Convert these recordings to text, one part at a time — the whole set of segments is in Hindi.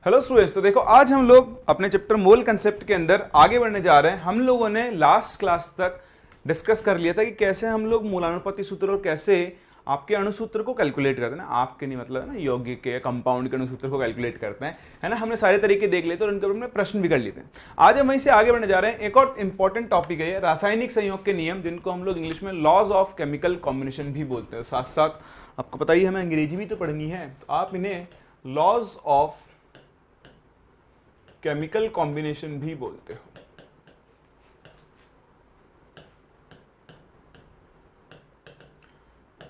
हेलो स्टूडेंट्स, तो देखो आज हम लोग अपने चैप्टर मोल कंसेप्ट के अंदर आगे बढ़ने जा रहे हैं। हम लोगों ने लास्ट क्लास तक डिस्कस कर लिया था कि कैसे हम लोग मूलानुपाती सूत्र और कैसे आपके अणुसूत्र को कैलकुलेट करते हैं ना, आपके नहीं मतलब है ना, यौगिक के कंपाउंड के अणुसूत्र को कैलकुलेट करते हैं, है ना। हमने सारे तरीके देख लिए थे और उनके ऊपर प्रश्न भी कर लिए थे। आज हम वहीं से आगे बढ़ने जा रहे हैं। एक और इंपॉर्टेंट टॉपिक है रासायनिक संयोग के नियम, जिनको हम लोग इंग्लिश में लॉज ऑफ केमिकल कॉम्बिनेशन भी बोलते हैं। साथ साथ आपको पता ही हमें अंग्रेजी भी तो पढ़नी है, तो आप इन्हें लॉज ऑफ केमिकल कॉम्बिनेशन भी बोलते हो।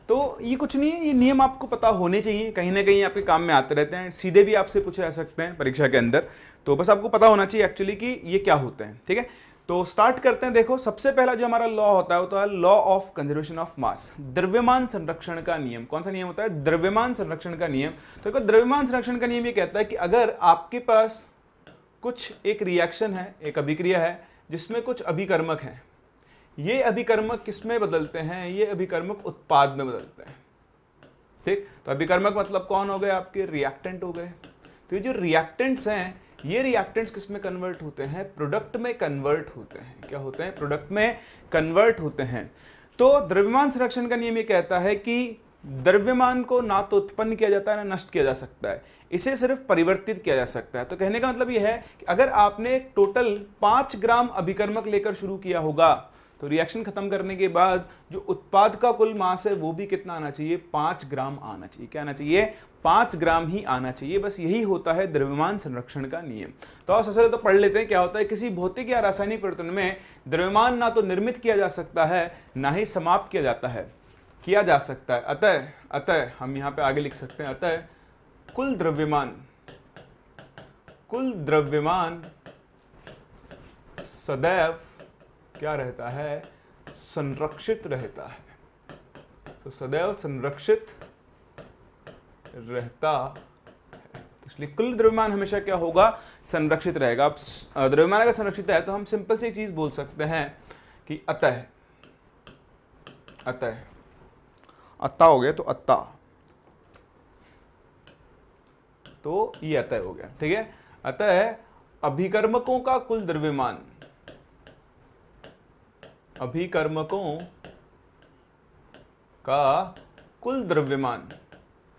तो ये कुछ नहीं है, ये नियम आपको पता होने चाहिए, कहीं ना कहीं आपके काम में आते रहते हैं, सीधे भी आपसे पूछे जा सकते हैं परीक्षा के अंदर। तो बस आपको पता होना चाहिए एक्चुअली कि ये क्या होते हैं, ठीक है। तो स्टार्ट करते हैं। देखो सबसे पहला जो हमारा लॉ होता है वो तो है law of conservation of mass, द्रव्यमान संरक्षण का नियम। कौन सा नियम होता है? द्रव्यमान संरक्षण का नियम। तो देखो द्रव्यमान संरक्षण का नियम ये कहता है कि अगर आपके पास कुछ एक रिएक्शन है, एक अभिक्रिया है जिसमें कुछ अभिकर्मक हैं, ये अभिकर्मक किसमें बदलते हैं? ये अभिकर्मक उत्पाद में बदलते हैं, ठीक। तो अभिकर्मक मतलब कौन हो गए? आपके रिएक्टेंट हो गए। तो ये जो रिएक्टेंट्स हैं, ये रिएक्टेंट्स किस में कन्वर्ट होते हैं? प्रोडक्ट में कन्वर्ट होते हैं। क्या होते हैं? प्रोडक्ट में कन्वर्ट होते हैं। तो द्रव्यमान संरक्षण का नियम ये कहता है कि द्रव्यमान को ना तो उत्पन्न किया जाता है ना नष्ट किया जा सकता है, इसे सिर्फ परिवर्तित किया जा सकता है। तो कहने का मतलब यह है कि अगर आपने टोटल 5 ग्राम अभिकर्मक लेकर शुरू किया होगा, तो रिएक्शन खत्म करने के बाद जो उत्पाद का कुल मास है वो भी कितना आना चाहिए? 5 ग्राम आना चाहिए। क्या आना चाहिए? 5 ग्राम ही आना चाहिए। बस यही होता है द्रव्यमान संरक्षण का नियम। तो आप सबसे पहले तो पढ़ लेते हैं क्या होता है। किसी भौतिक या रासायनिक परिवर्तन में द्रव्यमान ना तो निर्मित किया जा सकता है ना ही समाप्त किया जा सकता है। अतः हम यहां पे आगे लिख सकते हैं, अतः कुल द्रव्यमान सदैव क्या रहता है? संरक्षित रहता है। तो सदैव संरक्षित रहता है, इसलिए कुल द्रव्यमान हमेशा क्या होगा? संरक्षित रहेगा। अब द्रव्यमान अगर संरक्षित है तो हम सिंपल से एक चीज बोल सकते हैं कि अतः अत्ता हो गया, तो अत्ता, तो ये अतः हो गया, ठीक है। अतः अभिकर्मकों का कुल द्रव्यमान, अभिकर्मकों का कुल द्रव्यमान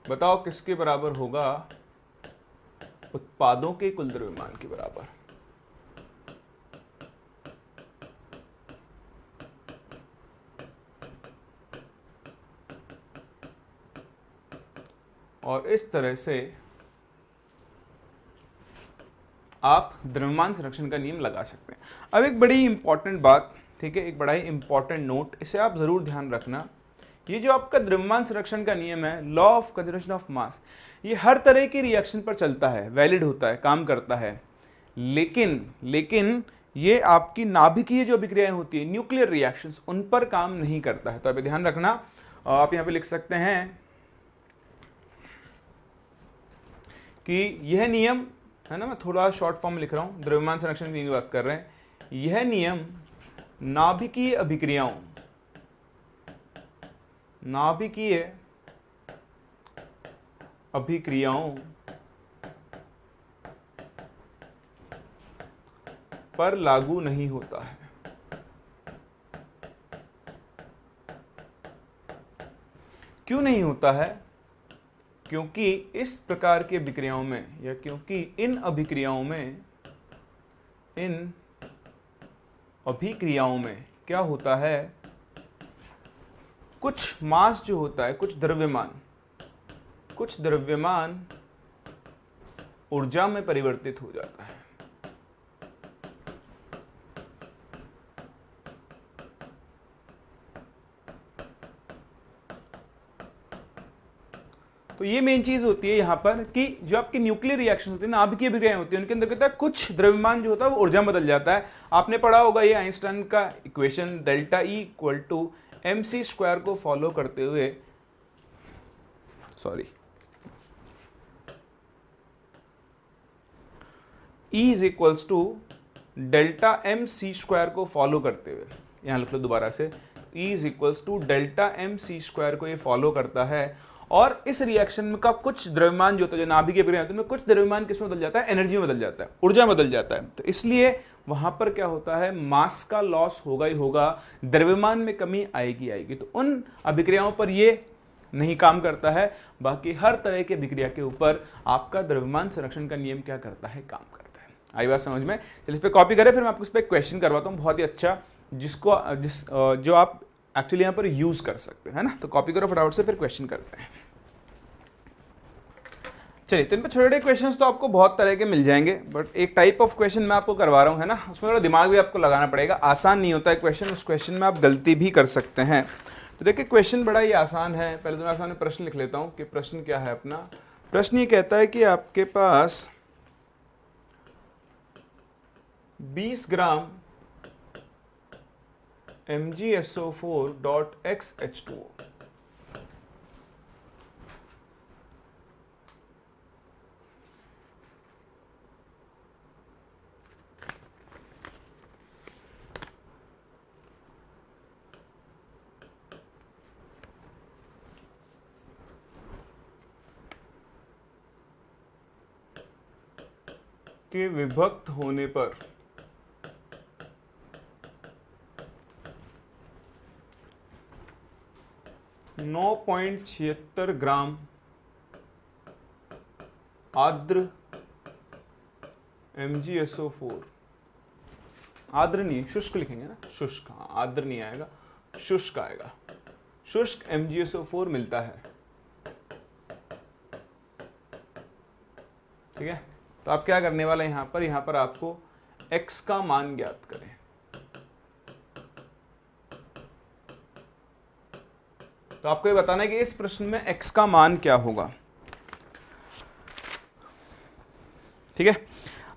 बताओ किसके बराबर होगा? उत्पादों के कुल द्रव्यमान के बराबर। और इस तरह से आप द्रव्यमान संरक्षण का नियम लगा सकते हैं। अब एक बड़ी इंपॉर्टेंट बात, ठीक है, एक बड़ा ही इंपॉर्टेंट नोट, इसे आप जरूर ध्यान रखना। ये जो आपका द्रव्यमान संरक्षण का नियम है, law of conservation of mass, ये हर तरह की रिएक्शन पर चलता है, वैलिड होता है, काम करता है। लेकिन ये आपकी नाभिकीय जो अभिक्रियाएं होती है, न्यूक्लियर रिएक्शंस, उन पर काम नहीं करता है। तो आप ध्यान रखना। आप यहां पे लिख सकते हैं कि यह नियम है ना, मैं थोड़ा शॉर्ट फॉर्म में लिख रहा हूं, द्रव्यमान संरक्षण की बात कर रहे हैं। यह नियम नाभिकीय अभिक्रियाओं पर लागू नहीं होता है। क्यों नहीं होता है? क्योंकि इस प्रकार की अभिक्रियाओं में, या क्योंकि इन अभिक्रियाओं में क्या होता है? कुछ मास जो होता है, कुछ द्रव्यमान ऊर्जा में परिवर्तित हो जाता है। तो ये मेन चीज होती है यहां पर कि जो आपकी न्यूक्लियर रिएक्शन होती है ना, नाभिकीय अभिक्रियाएं होती है, उनके अंदर कहता है कुछ द्रव्यमान जो होता है वो ऊर्जा में बदल जाता है। आपने पढ़ा होगा ये आइंस्टाइन का equation, delta E equal to mc square को फॉलो करते हुए, E is equals to delta mc square को फॉलो करते हुए, यहां लिख लो दोबारा से, E is equals to delta mc square को ये फॉलो करता है। और इस रिएक्शन में का कुछ द्रव्यमान जो होता है, जो नाभिकीय अभिक्रिया होती है, कुछ द्रव्यमान किसमें बदल जाता है, एनर्जी में बदल जाता है, ऊर्जा में बदल जाता है। तो इसलिए वहां पर क्या होता है, मास का लॉस होगा ही होगा, द्रव्यमान में कमी आएगी आएगी। तो उन अभिक्रियाओं पर ये नहीं काम करता है, बाकी हर तरह के अभिक्रिया के ऊपर आपका द्रव्यमान संरक्षण का नियम क्या करता है, काम करता है। आई बात समझ में? चलिए इस पे कॉपी करें, फिर मैं आपको इस पे क्वेश्चन करवाता हूँ बहुत ही अच्छा, जो आप एक्चुअली यहाँ पर यूज कर सकते हैं, है ना। तो कॉपी करो फटाफट से, फिर क्वेश्चन करते हैं। चलिए, तो इन पे छोटे छोटे क्वेश्चंस तो आपको बहुत तरह के मिल जाएंगे, बट एक टाइप ऑफ क्वेश्चन मैं आपको करवा रहा हूँ, है ना। उसमें थोड़ा दिमाग भी आपको लगाना पड़ेगा, आसान नहीं होता है क्वेश्चन, उस क्वेश्चन में आप गलती भी कर सकते हैं। तो देखिए क्वेश्चन बड़ा ही आसान है। पहले तो मैं आपके सामने प्रश्न लिख लेता हूँ कि प्रश्न क्या है अपना। प्रश्न ये कहता है कि आपके पास 20 ग्राम MgSO4.XH2O के विभक्त होने पर नौ 9.76 ग्राम आर्द्र MgSO4, आर्द्र नहीं, शुष्क लिखेंगे ना, शुष्क, हाँ आर्द्र नहीं आएगा, शुष्क आएगा, शुष्क MgSO4 मिलता है। ठीक है, तो आप क्या करने वाले हैं यहाँ पर आपको x का मान ज्ञात करें। तो आपको ये बताना है कि इस प्रश्न में x का मान क्या होगा। ठीक है,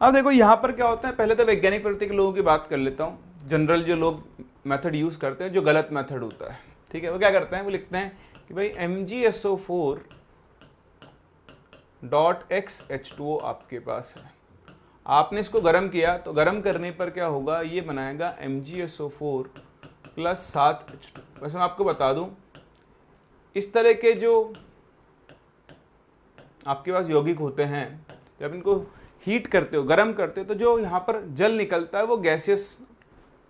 अब देखो यहां पर क्या होता है, पहले तो वैज्ञानिक प्रवृत्ति के लोगों की बात कर लेता हूं। जनरल जो लोग मेथड यूज करते हैं, जो गलत मेथड होता है, ठीक है, वो क्या करते हैं, वो लिखते हैं कि भाई MgSO4.XH2O आपके पास है, आपने इसको गर्म किया, तो गर्म करने पर क्या होगा, ये बनाएगा MgSO4 + 7H2। वैसे मैं आपको बता दूं, इस तरह के जो आपके पास यौगिक होते हैं, जब इनको हीट करते हो, गर्म करते हो, तो जो यहाँ पर जल निकलता है वो गैसियस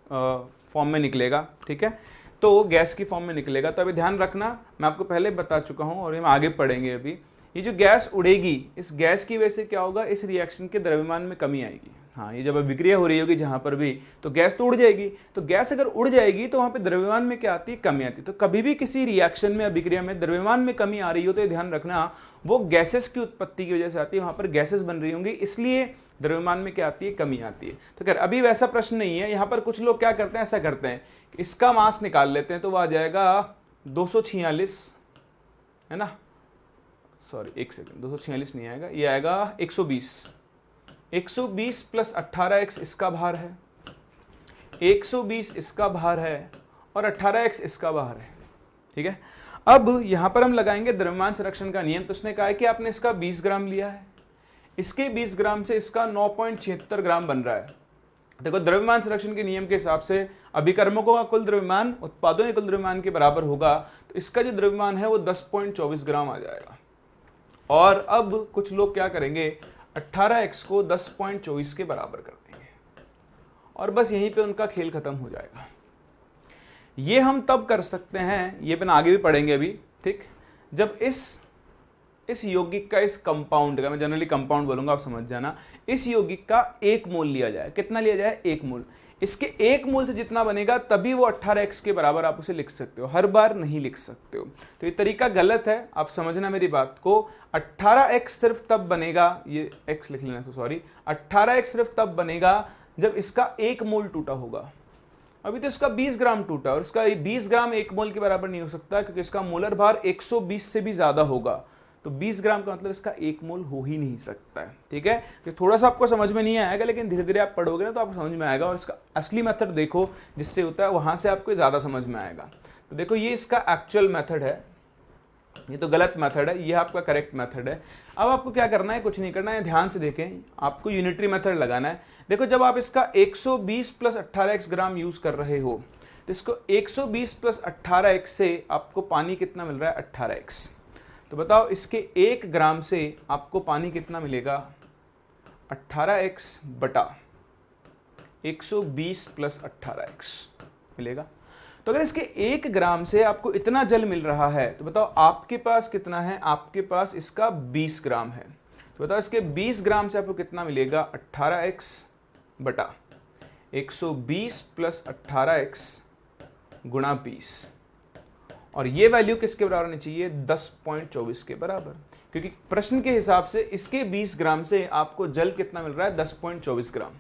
फॉर्म में निकलेगा। ठीक है, तो वो गैस की फॉर्म में निकलेगा। तो अभी ध्यान रखना, मैं आपको पहले बता चुका हूँ और ये हम आगे पढ़ेंगे अभी। ये जो गैस उड़ेगी, इस गैस की वजह से क्या होगा, इस रिएक्शन के द्रव्यमान में कमी आएगी। हाँ, ये जब अभिक्रिया हो रही होगी जहाँ पर भी, तो गैस तो उड़ जाएगी। तो गैस अगर उड़ जाएगी तो वहाँ पे द्रव्यमान में क्या आती है, कमी आती है। तो कभी भी किसी रिएक्शन में, अभिक्रिया में द्रव्यमान में कमी आ रही हो तो ये ध्यान रखना, वो गैसेस की उत्पत्ति की वजह से आती है, वहाँ पर गैसेस बन रही होंगी, इसलिए द्रव्यमान में क्या आती है, कमी आती है। तो खैर अभी वैसा प्रश्न नहीं है। यहाँ पर कुछ लोग क्या करते हैं, ऐसा करते हैं, इसका मास निकाल लेते हैं, तो वह आ जाएगा 246, है ना, सॉरी एक सेकंड, 246 नहीं आएगा, ये आएगा 120 + 18x इसका भार है, 120 इसका भार है, और 18x इसका भार है। ठीक है, अब यहां पर हम लगाएंगे द्रव्यमान संरक्षण का नियम। तो उसने कहा है कि आपने इसका 20 ग्राम लिया है, इसके 20 ग्राम से इसका 9.76 ग्राम बन रहा है। देखो द्रव्यमान संरक्षण के नियम के हिसाब से अभिकर्मकों का कुल द्रव्यमान उत्पादों के कुल द्रव्यमान के बराबर होगा, तो इसका जो द्रव्यमान है वो 10.24 ग्राम आ जाएगा। और अब कुछ लोग क्या करेंगे, 18x को 10.24 के बराबर कर देंगे, और बस यहीं पे उनका खेल खत्म हो जाएगा। ये हम तब कर सकते हैं, ये अपन आगे भी पढ़ेंगे अभी, ठीक, जब इस यौगिक का, इस कंपाउंड का, मैं जनरली कंपाउंड बोलूंगा, आप समझ जाना, इस यौगिक का 1 मोल लिया जाए। कितना लिया जाए, 1 मोल। इसके 1 मोल से जितना बनेगा तभी वो 18x के बराबर आप उसे लिख सकते हो, हर बार नहीं लिख सकते हो। तो ये तरीका गलत है, आप समझना मेरी बात को। 18x सिर्फ तब बनेगा, ये x लिख लेना, सॉरी, 18x सिर्फ तब बनेगा जब इसका 1 मोल टूटा होगा। अभी तो इसका 20 ग्राम टूटा, और इसका 20 ग्राम 1 मोल के बराबर नहीं हो सकता, क्योंकि इसका मोलर भार 120 से भी ज्यादा होगा। तो 20 ग्राम का मतलब इसका 1 मोल हो ही नहीं सकता है। ठीक है, तो थोड़ा सा आपको समझ में नहीं आएगा, लेकिन धीरे धीरे आप पढ़ोगे ना तो आपको समझ में आएगा। और इसका असली मेथड देखो जिससे होता है, वहां से आपको ज्यादा समझ में आएगा। तो देखो ये इसका एक्चुअल मेथड है, ये तो गलत मेथड है, ये आपका करेक्ट मेथड है। अब आपको क्या करना है, कुछ नहीं करना है, ध्यान से देखें, आपको यूनिटरी मेथड लगाना है। देखो जब आप इसका 120 + 18x ग्राम यूज कर रहे हो, तो इसको 120 + 18x से आपको पानी कितना मिल रहा है, 18x। तो बताओ इसके 1 ग्राम से आपको पानी कितना मिलेगा? 18x बटा 120 प्लस 18x मिलेगा। तो अगर इसके 1 ग्राम से आपको इतना जल मिल रहा है तो बताओ आपके पास कितना है? आपके पास इसका 20 ग्राम है। तो बताओ इसके 20 ग्राम से आपको कितना मिलेगा? 18x बटा 120 प्लस 18x गुणा 20, और ये वैल्यू किसके बराबर होनी चाहिए? 10.24 के बराबर, क्योंकि प्रश्न के हिसाब से इसके 20 ग्राम से आपको जल कितना मिल रहा है? 10.24 ग्राम।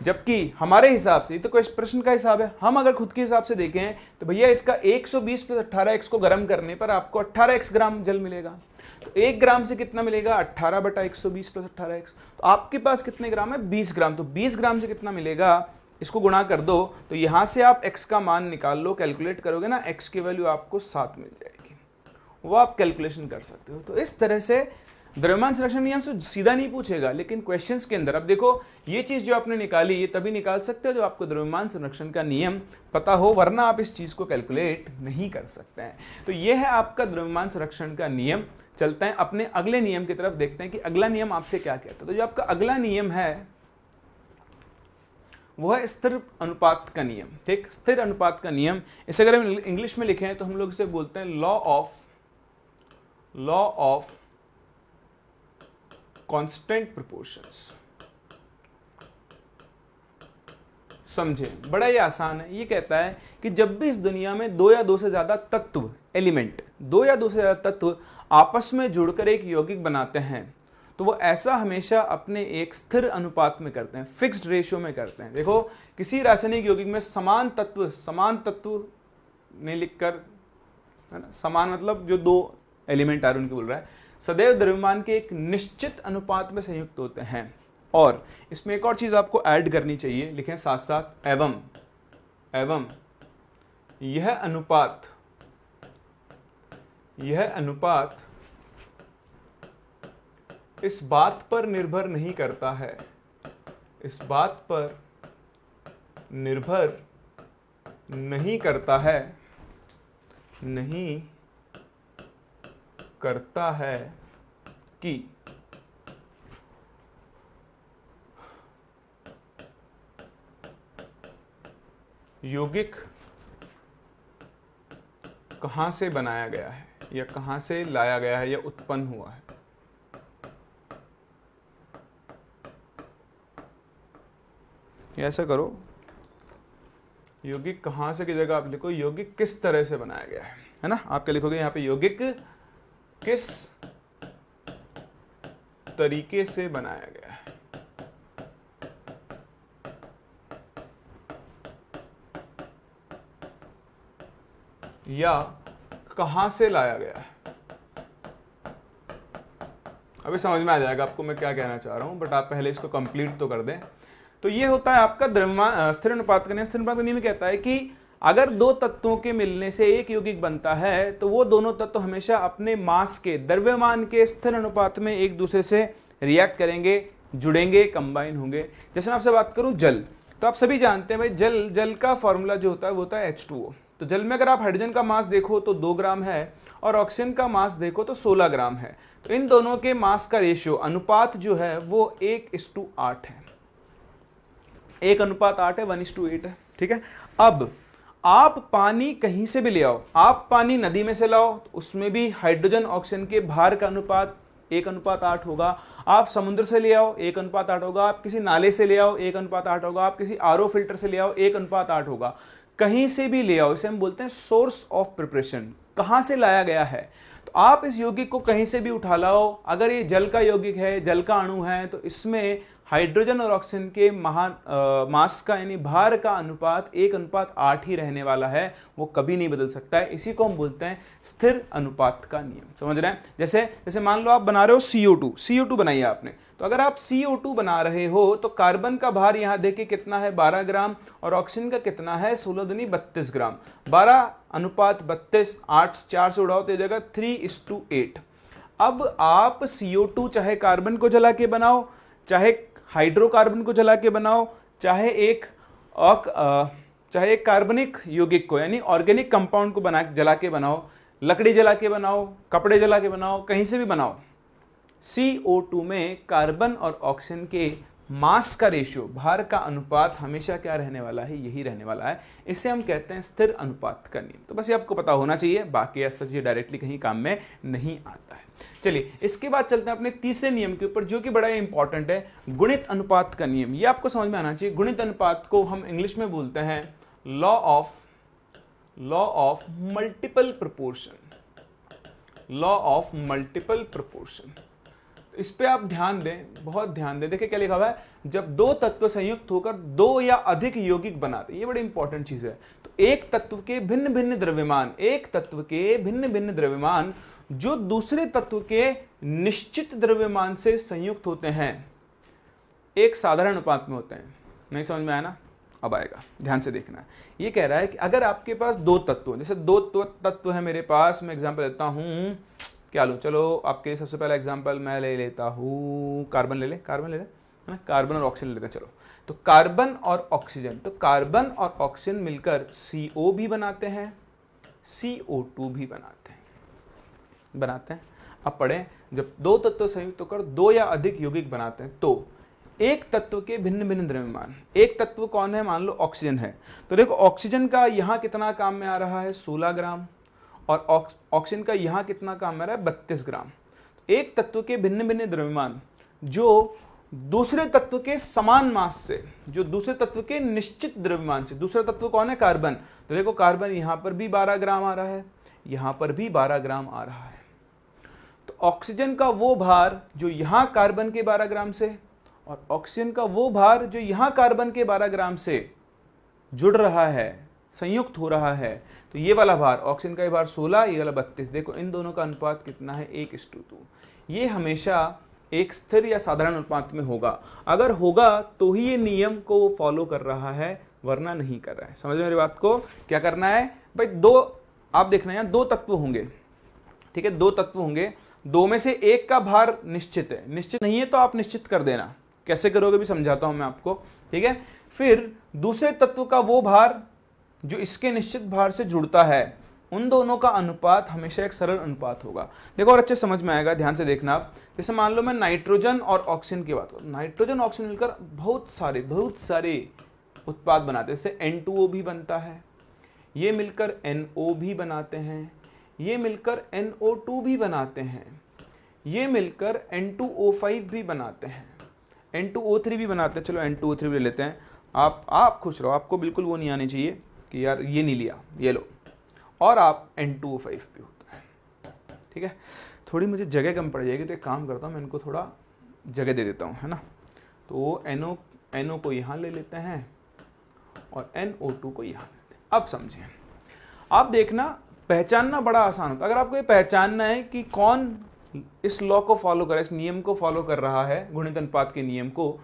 जबकि हमारे हिसाब से, तो कोई प्रश्न का हिसाब है, हम अगर खुद के हिसाब से देखें तो भैया इसका 120 प्लस 18x को गर्म करने पर आपको 18x ग्राम जल मिलेगा। तो 1 ग्राम से कितना मिलेगा? 18 बटा 120 प्लस 18x। तो आपके पास कितने ग्राम है? 20 ग्राम। तो 20 ग्राम से कितना मिलेगा? इसको गुणा कर दो, तो यहां से आप x का मान निकाल लो, कैलकुलेट करोगे ना, x की वैल्यू आपको 7 मिल जाएगी। वो आप कैलकुलेशन कर सकते हो। तो इस तरह से द्रव्यमान संरक्षण नियम से सीधा नहीं पूछेगा, लेकिन क्वेश्चंस के अंदर अब देखो ये चीज जो आपने निकाली ये तभी निकाल सकते हो जो आपको द्रव्यमान संरक्षण का नियम पता हो, वरना आप इस चीज को कैलकुलेट नहीं कर सकते हैं। तो ये है आपका द्रव्यमान संरक्षण का नियम। चलते हैं अपने अगले नियम की तरफ, देखते हैं कि अगला नियम आपसे क्या कहता है। तो जो आपका अगला नियम है वो है स्थिर अनुपात का नियम। ठीक, स्थिर अनुपात का नियम, इसे अगर हम इंग्लिश में लिखें तो हम लोग इसे बोलते हैं लॉ ऑफ कांस्टेंट प्रोपोर्शंस। समझे, बड़ा ही आसान है। ये कहता है कि जब भी इस दुनिया में 2 या 2 से ज्यादा तत्व, एलिमेंट, 2 या 2 से ज्यादा तत्व आपस में जुड़कर एक यौगिक बनाते हैं तो वो ऐसा हमेशा अपने एक स्थिर अनुपात में करते हैं, फिक्स्ड रेशियो में करते हैं। देखो किसी रासायनिक यौगिक में समान तत्व ने लिखकर, है ना, समान मतलब जो 2 एलिमेंट आ रहे उनके बोल रहा है, सदैव द्रव्यमान के एक निश्चित अनुपात में संयुक्त होते हैं। और इसमें एक और चीज आपको ऐड करनी चाहिए, लिखें साथ साथ, एवं यह अनुपात इस बात पर निर्भर नहीं करता है, इस बात पर निर्भर नहीं करता है कि यौगिक कहां से बनाया गया है या कहां से लाया गया है या उत्पन्न हुआ है। ऐसा करो, यौगिक कहां से की जगह आप लिखो यौगिक किस तरह से बनाया गया है ना। आप क्या लिखोगे यहां पे? यौगिक किस तरीके से बनाया गया है। या कहां से लाया गया है। अभी समझ में आ जाएगा आपको मैं क्या कहना चाह रहा हूं, बट आप पहले इसको कंप्लीट तो कर दें। तो ये होता है आपका द्रव्यमान स्थिर अनुपात का नियम। स्थिर अनुपात का नियम कहता है कि अगर 2 तत्वों के मिलने से एक यौगिक बनता है तो वो दोनों तत्व हमेशा अपने मास के, द्रव्यमान के स्थिर अनुपात में एक दूसरे से रिएक्ट करेंगे, जुड़ेंगे, कंबाइन होंगे। जैसे मैं आपसे बात करूं जल, तो आप सभी जानते हैं भाई जल का फॉर्मूला जो होता है वो होता है H2O। तो जल में अगर आप हाइड्रोजन का मास देखो तो 2 ग्राम है और ऑक्सीजन का मास देखो तो 16 ग्राम है। तो इन दोनों के मास का रेशियो, अनुपात जो है वो 1:8 है। 1:8 है, 1:8 है। ठीक है, अब आप पानी कहीं से भी ले आओ, आप पानी नदी में से लाओ तो उसमें भी हाइड्रोजन ऑक्सीजन के भार का अनुपात 1:8 होगा। आप समुद्र से ले आओ 1:8 होगा, आप किसी नाले से ले आओ 1:8 होगा, आप किसी आरओ फिल्टर से ले आओ 1:8 होगा। कहीं से भी ले आओ, इसे हम बोलते हैं सोर्स ऑफ प्रिपरेशन, कहां से लाया गया है। तो आप इस यौगिक को कहीं से भी उठा लाओ, अगर ये जल का यौगिक है, जल का अणु है, तो इसमें हाइड्रोजन और ऑक्सीजन के मास का यानी भार का अनुपात 1:8 ही रहने वाला है, वो कभी नहीं बदल सकता है। इसी को हम बोलते हैं स्थिर अनुपात का नियम। समझ रहे हैं? जैसे मान लो आप बना रहे हो CO2 बनाइए आपने, तो अगर आप CO2 बना रहे हो तो कार्बन का भार यहां देखिए कितना है, 12 ग्राम, और ऑक्सीजन का कितना है, 16 दूनी 32 ग्राम। 12:32, 8 4 से उड़ाओ तो जगह 3:8। अब आप CO2 चाहे कार्बन को जला के बनाओ, चाहे हाइड्रोकार्बन को जला के बनाओ, चाहे एक कार्बनिक यौगिक को यानी ऑर्गेनिक कंपाउंड को जला के बनाओ, लकड़ी जला के बनाओ, कपड़े जला के बनाओ, कहीं से भी बनाओ, CO2 में कार्बन और ऑक्सीजन के मास का रेशियो, भार का अनुपात हमेशा क्या रहने वाला है, यही रहने वाला है। इसे हम कहते हैं स्थिर अनुपात का नियम। तो बस ये आपको पता होना चाहिए, बाकी ऐसा ये डायरेक्टली कहीं काम में नहीं आता है। चलिए इसके बाद चलते हैं अपने तीसरे नियम के ऊपर, जो कि बड़ा इंपॉर्टेंट है, गुणित अनुपात का नियम। ये आपको समझ में आना चाहिए। गुणित अनुपात को हम इंग्लिश में बोलते हैं law of multiple proportion. Law of multiple proportion, इस पे आप ध्यान दें, बहुत ध्यान दें। देखिए क्या लिखा हुआ है, जब दो तत्व संयुक्त होकर दो या अधिक यौगिक बनाते हैं, ये बड़ी इंपॉर्टेंट चीज है। तो एक तत्व के भिन्न भिन्न द्रव्यमान जो दूसरे तत्व के निश्चित द्रव्यमान से संयुक्त होते हैं, एक साधारण अनुपात में होते हैं। नहीं समझ में आया ना? अब आएगा, ध्यान से देखना है। ये कह रहा है कि अगर आपके पास दो तत्व, जैसे दो तत्व है मेरे पास, मैं एग्जांपल देता हूं, क्या लूँ, चलो आपके सबसे पहला एग्जांपल मैं ले लेता हूँ, कार्बन ले ले है ना, कार्बन और ऑक्सीजन ले लेते हैं। चलो, तो कार्बन और ऑक्सीजन, तो कार्बन और ऑक्सीजन मिलकर CO भी बनाते हैं, CO2 भी बनाते हैं। अब पढ़ें, जब दो तत्व संयुक्त होकर दो या अधिक यौगिक बनाते हैं, तो एक तत्व के भिन्न भिन्न द्रव्यमान, एक तत्व कौन है, मान लो ऑक्सीजन है, तो देखो ऑक्सीजन का यहाँ कितना काम में आ रहा है, 16 ग्राम, और ऑक्सीजन का यहाँ कितना काम में आ रहा है, 32 ग्राम। एक तत्व के भिन्न भिन्न द्रव्यमान जो दूसरे तत्व के समान मास से, जो दूसरे तत्व के निश्चित द्रव्यमान से, दूसरा तत्व कौन है, कार्बन, तो देखो कार्बन यहाँ पर भी 12 ग्राम आ रहा है, यहाँ पर भी 12 ग्राम आ रहा है। तो ऑक्सीजन का वो भार जो यहाँ कार्बन के 12 ग्राम से, और ऑक्सीजन का वो भार जो यहाँ कार्बन के 12 ग्राम से जुड़ रहा है, संयुक्त हो रहा है, तो ये वाला भार, ऑक्सीजन का भार 16, ये वाला 32, देखो इन दोनों का अनुपात कितना है, 1:2। ये हमेशा एक स्थिर या साधारण अनुपात में होगा। अगर होगा तो ही ये नियम को फॉलो कर रहा है, वरना नहीं कर रहा है। समझ मेरी बात को? क्या करना है भाई, दो, आप देखना है, दो तत्व होंगे, ठीक है, दो तत्व होंगे, दो में से एक का भार निश्चित है, निश्चित नहीं है तो आप निश्चित कर देना, कैसे करोगे भी समझाता हूं मैं आपको, ठीक है। फिर दूसरे तत्व का वो भार जो इसके निश्चित भार से जुड़ता है, उन दोनों का अनुपात हमेशा एक सरल अनुपात होगा। देखो और अच्छे समझ में आएगा, ध्यान से देखना आप। जैसे मान लो मैं नाइट्रोजन और ऑक्सीजन की बात करूं, नाइट्रोजन ऑक्सीजन मिलकर बहुत सारे उत्पाद बनाते हैं। जैसे N2O भी बनता है, ये मिलकर NO भी बनाते हैं, ये मिलकर NO2 भी बनाते हैं, ये मिलकर N2O5 भी बनाते हैं, N2O3 भी बनाते हैं। चलो N2O3 भी ले लेते हैं। आप खुश रहो, आपको बिल्कुल वो नहीं आनी चाहिए कि यार ये नहीं लिया, ये लो। और आप N2O5 भी होता है, ठीक है। थोड़ी मुझे जगह कम पड़ जाएगी, तो एक काम करता हूँ, मैं इनको थोड़ा जगह दे देता हूँ, है ना। तो NO को यहाँ ले लेते हैं और NO2 को यहाँ लेते हैं। अब समझिए, आप देखना, पहचानना बड़ा आसान होता है। अगर आपको ये पहचानना है कि कौन इस लॉ को फॉलो कर रहा है, इस नियम को फॉलो कर रहा है, गुणित अनुपात के नियम को,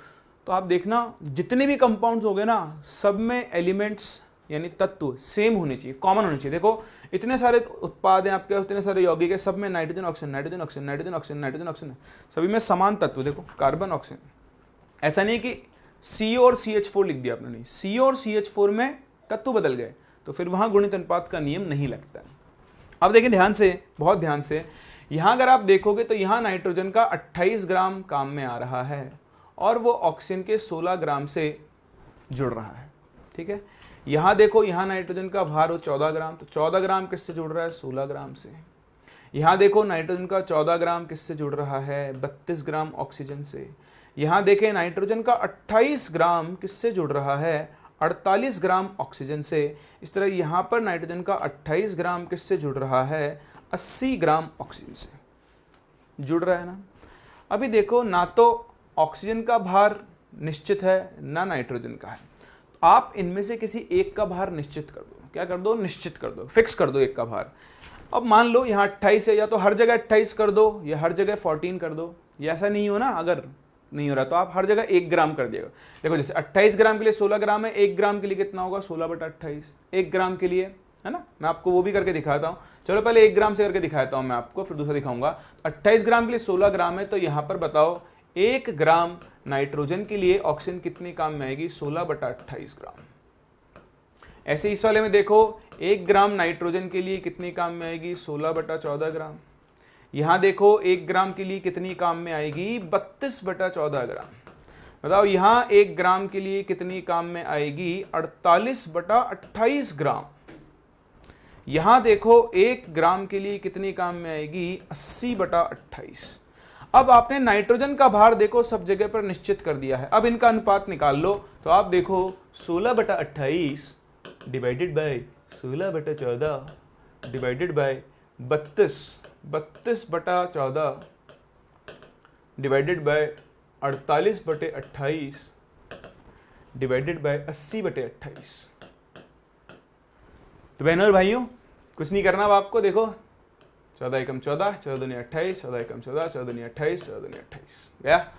तो आप देखना जितने भी कंपाउंड्स हो गए ना, सब में एलिमेंट्स यानी तत्व सेम होने चाहिए, कॉमन होने चाहिए। देखो इतने सारे उत्पाद हैं आपके, इतने सारे यौगिक है, सब में nitrogen oxygen, nitrogen oxygen, nitrogen oxygen, nitrogen oxygen, सभी में समान तत्व। देखो कार्बन ऑक्सीजन, ऐसा नहीं कि CO और CH4 लिख दिया आपने, नहीं, CO और CH4 में तत्व बदल गए तो फिर वहां गुणित अनुपात का नियम नहीं लगता। अब देखिए ध्यान से, बहुत ध्यान से, यहां अगर आप देखोगे तो यहां नाइट्रोजन का 28 ग्राम काम में आ रहा है और वो ऑक्सीजन के 16 ग्राम से जुड़ रहा है, ठीक है। यहां देखो, यहां नाइट्रोजन का भार हो 14 ग्राम, तो 14 ग्राम किससे जुड़ रहा है, 16 ग्राम से। यहां देखो नाइट्रोजन का 14 ग्राम किससे जुड़ रहा है, 32 ग्राम ऑक्सीजन से। यहां देखें नाइट्रोजन का 28 ग्राम किससे जुड़ रहा है, 48 ग्राम ऑक्सीजन से। इस तरह यहां पर नाइट्रोजन का 28 ग्राम किससे जुड़ रहा है, 80 ग्राम ऑक्सीजन से जुड़ रहा है ना। अभी देखो, ना तो ऑक्सीजन का भार निश्चित है, ना नाइट्रोजन का है। आप इनमें से किसी एक का भार निश्चित कर दो। क्या कर दो, निश्चित कर दो, फिक्स कर दो एक का भार। अब मान लो यहाँ 28 है, या तो हर जगह 28 कर दो या हर जगह 14 कर दो। ये ऐसा नहीं हो ना, अगर नहीं हो रहा तो आप हर जगह 1 ग्राम कर दिएगा। देखो जैसे 28 ग्राम के लिए 16 ग्राम है, 1 ग्राम के लिए कितना होगा, 16/28, 1 ग्राम के लिए, है ना। मैं आपको वो भी करके दिखाता हूँ। चलो पहले 1 ग्राम से करके दिखाता हूँ मैं आपको, फिर दूसरा दिखाऊंगा। 28 ग्राम के लिए 16 ग्राम है, तो यहाँ पर बताओ 1 ग्राम नाइट्रोजन के लिए ऑक्सीजन कितनी काम में आएगी, 16/28 ग्राम। ऐसे इस वाले में देखो 1 ग्राम नाइट्रोजन के लिए कितनी काम में आएगी, 16/14 ग्राम। यहाँ देखो 1 ग्राम के लिए कितनी काम में आएगी, 32/14 ग्राम। बताओ यहाँ 1 ग्राम के लिए कितनी काम में आएगी, 48/28 ग्राम। यहाँ देखो 1 ग्राम के लिए कितनी काम में आएगी, 80/28। अब आपने नाइट्रोजन का भार देखो सब जगह पर निश्चित कर दिया है। अब इनका अनुपात निकाल लो, तो आप देखो 16/28 divided by 16/14 divided by 32/14 divided by 48/28 divided by 80/28। तो बहनों और भाइयों कुछ नहीं करना अब आपको, देखो 14 एकम 14, 14 दूनी 28, 14 एकम 14, 14 दूनी 28, 14 दूनी 28 गया,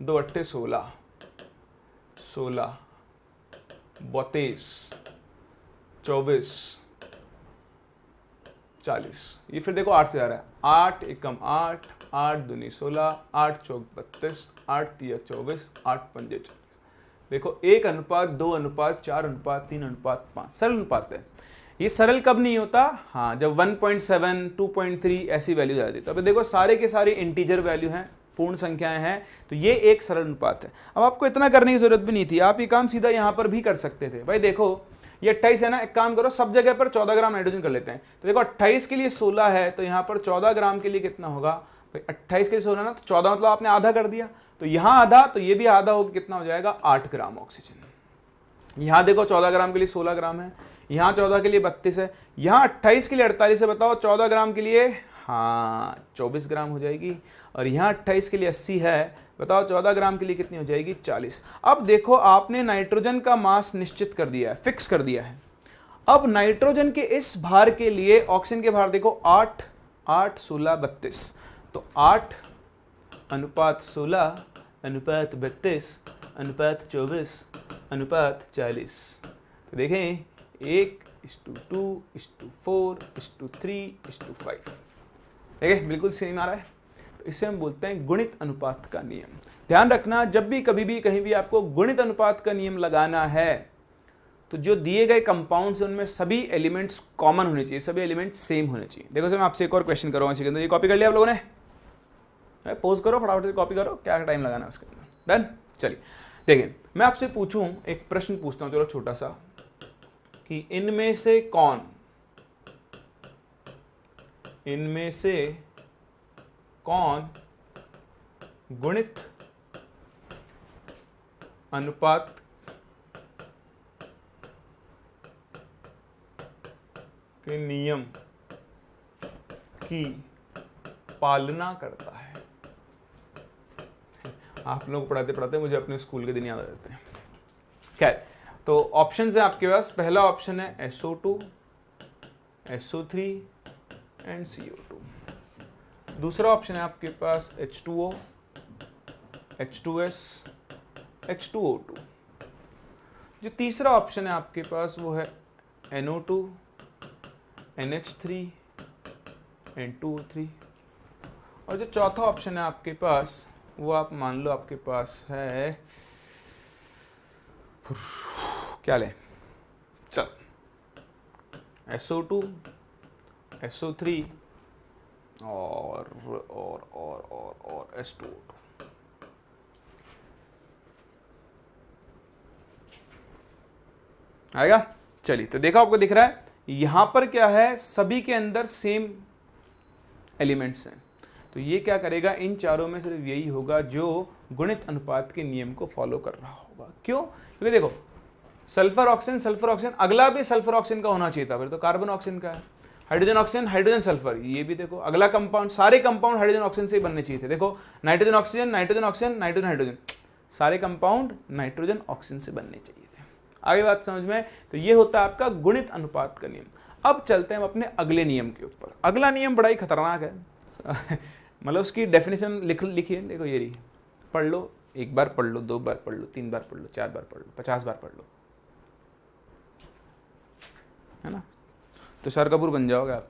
2 अट्ठे 16, 16 32 24 40। ये फिर देखो 8 से आ रहा है, 8 एकम 8, 8 दूनी 16, 8 चौक 32, 8 तिया 24, 8 पंजे 40। देखो 1:2:4:3:5 सरल अनुपात है। ये सरल कब नहीं होता, हाँ जब 1.7 2.3 ऐसी वैल्यू आ जाती है। तो अभी देखो सारे के सारे इंटीजर वैल्यू हैं, पूर्ण संख्याएं हैं, तो ये एक सरल अनुपात है। अब आपको इतना करने की जरूरत भी नहीं थी, आप ये काम सीधा यहाँ पर भी कर सकते थे। भाई देखो ये 28 है ना, एक काम करो सब जगह पर 14 ग्राम नाइट्रोजन कर लेते हैं। तो देखो 28 के लिए 16 है, तो यहाँ पर 14 ग्राम के लिए कितना होगा भाई, 28 के लिए 16 ना, तो 14 मतलब आपने आधा कर दिया, तो यहाँ आधा तो ये भी आधा होगा, कितना हो जाएगा 8 ग्राम ऑक्सीजन। यहाँ देखो 14 ग्राम के लिए 16 ग्राम है, यहाँ 14 के लिए 32 है, यहाँ 28 के लिए 48 है। बताओ 14 ग्राम के लिए, हाँ 24 ग्राम हो जाएगी, और यहाँ 28 के लिए 80 है, बताओ 14 ग्राम के लिए कितनी हो जाएगी 40। अब देखो आपने नाइट्रोजन का मास निश्चित कर दिया है, फिक्स कर दिया है। अब नाइट्रोजन के इस भार के लिए ऑक्सीजन के भार देखो 8 8 16 32, तो 8 अनुपात 16 अनुपात 32 अनुपात 24 अनुपात 40। तो देखें 1:2:4:3:5, ठीक है, बिल्कुल सेम आ रहा है। तो इसे हम बोलते हैं गुणित अनुपात का नियम। ध्यान रखना जब भी कभी भी कहीं भी आपको गुणित अनुपात का नियम लगाना है, तो जो दिए गए कंपाउंड्स हैं उनमें सभी एलिमेंट्स कॉमन होने चाहिए, सभी एलिमेंट्स सेम होने चाहिए। देखो सर मैं आपसे एक और क्वेश्चन करूँगा इसी के अंदर, ये कॉपी कर लिया आप लोगों ने, पोज करो फटाफट से, कॉपी करो, क्या टाइम लगाना है उसके अंदर। डन, चलिए देखिए मैं आपसे पूछूं, एक प्रश्न पूछता हूं, चलो छोटा सा, कि इनमें से कौन गुणित अनुपात के नियम की पालना करता है। आप लोग पढ़ाते पढ़ाते मुझे अपने स्कूल के दिन याद आ जाते हैं। खैर, तो ऑप्शन है आपके पास, पहला ऑप्शन है SO2, SO3 एंड CO2। दूसरा ऑप्शन है आपके पास H2O, H2S, H2O2। जो तीसरा ऑप्शन है आपके पास वो है NO2, NH3 N2O3। और जो चौथा ऑप्शन है आपके पास वो आप मान लो आपके पास है, क्या ले, चल SO2, SO3 और H2O2। आएगा, चलिए तो देखो आपको दिख रहा है यहां पर क्या है, सभी के अंदर सेम एलिमेंट्स हैं। तो ये क्या करेगा, इन चारों में सिर्फ यही होगा जो गुणित अनुपात के नियम को फॉलो कर रहा होगा। क्यों? क्योंकि देखो सल्फर ऑक्सीजन, अगला भी सल्फर ऑक्सीजन का होना चाहिए था, फिर तो कार्बन ऑक्सीजन का है। हाइड्रोजन ऑक्सीजन, हाइड्रोजन सल्फर, ये भी देखो अगला कंपाउंड, सारे कंपाउंड हाइड्रोजन ऑक्सीजन से ही बनने चाहिए थे। देखो nitrogen oxygen, nitrogen oxygen, nitrogen hydrogen, सारे कंपाउंड नाइट्रोजन ऑक्सीजन से बनने चाहिए थे। आगे बात समझ में? तो ये होता है आपका गुणित अनुपात का नियम। अब चलते हैं हम अपने अगले नियम के ऊपर। अगला नियम बड़ा ही खतरनाक है मतलब उसकी डेफिनेशन लिखिए, देखो ये रही, पढ़ लो, एक बार पढ़ लो, 2 बार पढ़ लो, 3 बार पढ़ लो, 4 बार पढ़ लो, 50 बार पढ़ लो, है ना, तुषार कपूर बन जाओगे आप।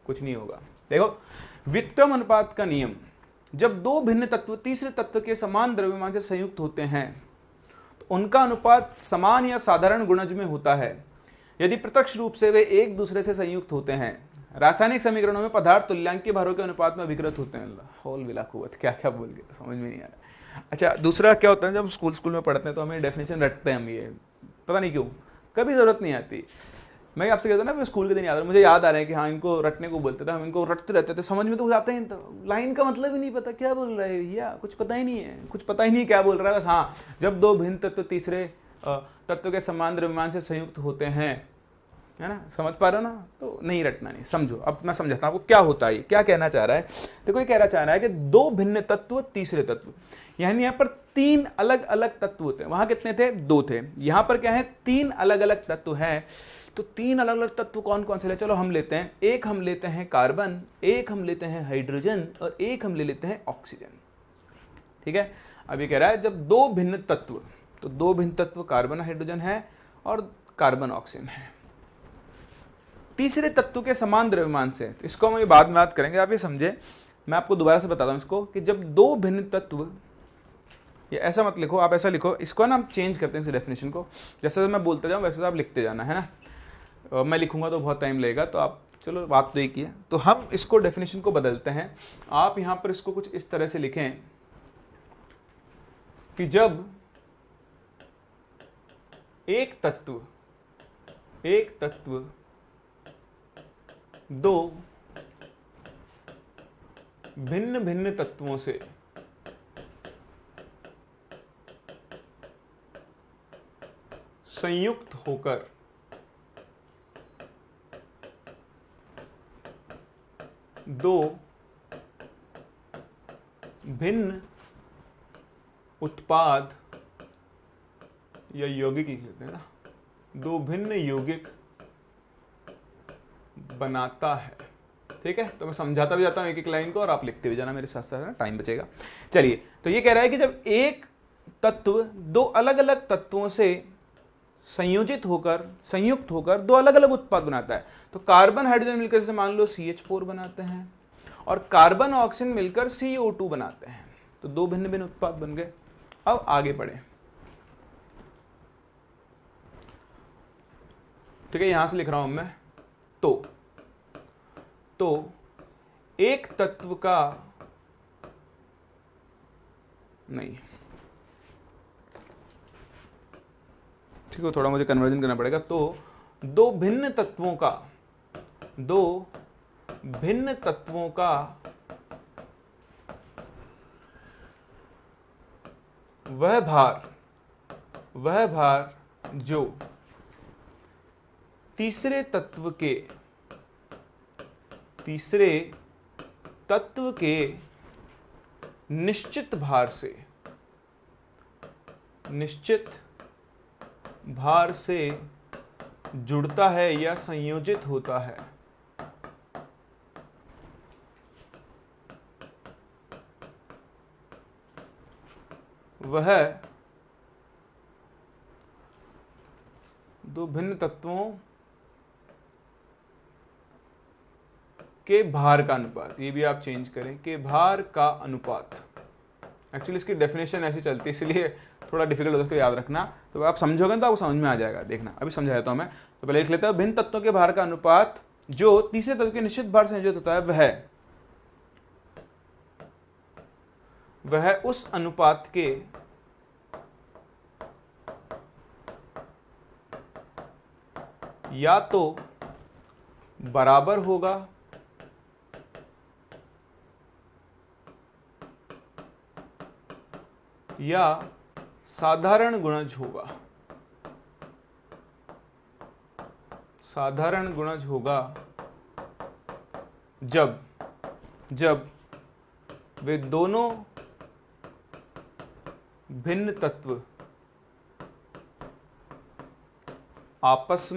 कुछ नहीं होगा। देखो व्युत्क्रम अनुपात का नियम, जब दो भिन्न तत्व तीसरे तत्व के समान द्रव्यमान से संयुक्त होते हैं तो उनका अनुपात समान या साधारण गुणज में होता है यदि प्रत्यक्ष रूप से वे एक दूसरे से संयुक्त होते हैं। रासायनिक समीकरणों में पदार्थ तुल्यांकीय भारों के अनुपात में अभिकृत होते हैं। होल विला कुवत, क्या क्या बोल गए, समझ में नहीं आ रहा। अच्छा, दूसरा क्या होता है, जब स्कूल में पढ़ते हैं तो हमें डेफिनेशन रटते हैं हम, ये पता नहीं क्यों, कभी जरूरत नहीं आती। मैं आपसे कहता ना, स्कूल के दिन याद आ रहा, मुझे याद आ रहा है कि हाँ इनको रटने को बोलते थे, हम इनको रटते रहते थे, समझ में तो जाते हैं, तो लाइन का मतलब ही नहीं पता क्या बोल रहा है भैया, कुछ पता ही नहीं है, कुछ पता ही नहीं क्या बोल रहा है बस। हाँ, जब दो भिन्न तत्व तीसरे तत्व के समान द्रव्यमान से संयुक्त होते हैं, है ना, समझ पा रहे हो ना, तो नहीं रटना नहीं, समझो। अब मैं समझाता हूँ आपको क्या होता है, क्या कहना चाह रहा है। देखो, ये कहना चाह रहा है कि दो भिन्न तत्व तीसरे तत्व, यानी यहाँ पर तीन अलग अलग तत्व होते हैं। वहां कितने थे, दो थे, यहाँ पर क्या है, तीन अलग अलग तत्व हैं। तो तीन अलग अलग तत्व कौन कौन से ले, चलो हम लेते हैं, एक हम लेते हैं कार्बन, एक हम लेते हैं हाइड्रोजन, और एक हम ले लेते हैं ऑक्सीजन। ठीक है, अब ये कह रहा है जब दो भिन्न तत्व, तो दो भिन्न तत्व कार्बन हाइड्रोजन है और कार्बन ऑक्सीजन है, तीसरे तत्व के समान द्रव्यमान से, तो इसको हम बाद में बात करेंगे, आप ये समझे। मैं आपको दोबारा से बताता हूं इसको, कि जब दो भिन्न तत्व, ये ऐसा मत लिखो, आप ऐसा लिखो, इसको ना हम चेंज करते हैं इस डेफिनेशन को, जैसे मैं बोलते जाऊं वैसे आप लिखते जाना, है ना। मैं लिखूंगा तो बहुत टाइम लगेगा, तो आप, चलो बात तो एक ही है, तो हम इसको डेफिनेशन को बदलते हैं। आप यहां पर इसको कुछ इस तरह से लिखें कि जब एक तत्व दो भिन्न भिन्न तत्वों से संयुक्त होकर दो भिन्न उत्पाद या यौगिक लिखते हैं ना, दो भिन्न यौगिक बनाता है। ठीक है, तो मैं समझाता भी जाता हूं एक एक लाइन को, और आप लिखते भी जाना मेरे साथ साथ, टाइम बचेगा। चलिए, तो ये कह रहा है कि जब एक तत्व दो अलग अलग तत्वों से संयुक्त होकर दो अलग अलग उत्पाद बनाता है, तो कार्बन हाइड्रोजन मिलकर से मान लो CH4 बनाते हैं, और कार्बन ऑक्सीजन मिलकर CO2 बनाते हैं, तो दो भिन्न भिन्न उत्पाद बन गए। अब आगे बढ़े, ठीक है, यहां से लिख रहा हूं मैं, तो एक तत्व का, नहीं ठीक है, थोड़ा मुझे कन्वर्जन करना पड़ेगा। तो दो भिन्न तत्वों का वह भार जो तीसरे तत्व के निश्चित भार से जुड़ता है या संयोजित होता है, वह दो भिन्न तत्वों के भार का अनुपात, ये भी आप चेंज करें, के भार का अनुपात। एक्चुअली इसकी डेफिनेशन ऐसी चलती है, इसलिए थोड़ा डिफिकल्ट होता है, इसको याद रखना। तो आप समझोगे तो आपको समझ में आ जाएगा, देखना अभी समझा देता हूं मैं। तो पहले लिख लेता हूं, भिन्न तत्वों के भार का अनुपात जो तीसरे तत्व के निश्चित भार से संयोजित होता है, वह उस अनुपात के या तो बराबर होगा या साधारण गुणज होगा, जब वे दोनों भिन्न तत्व आपस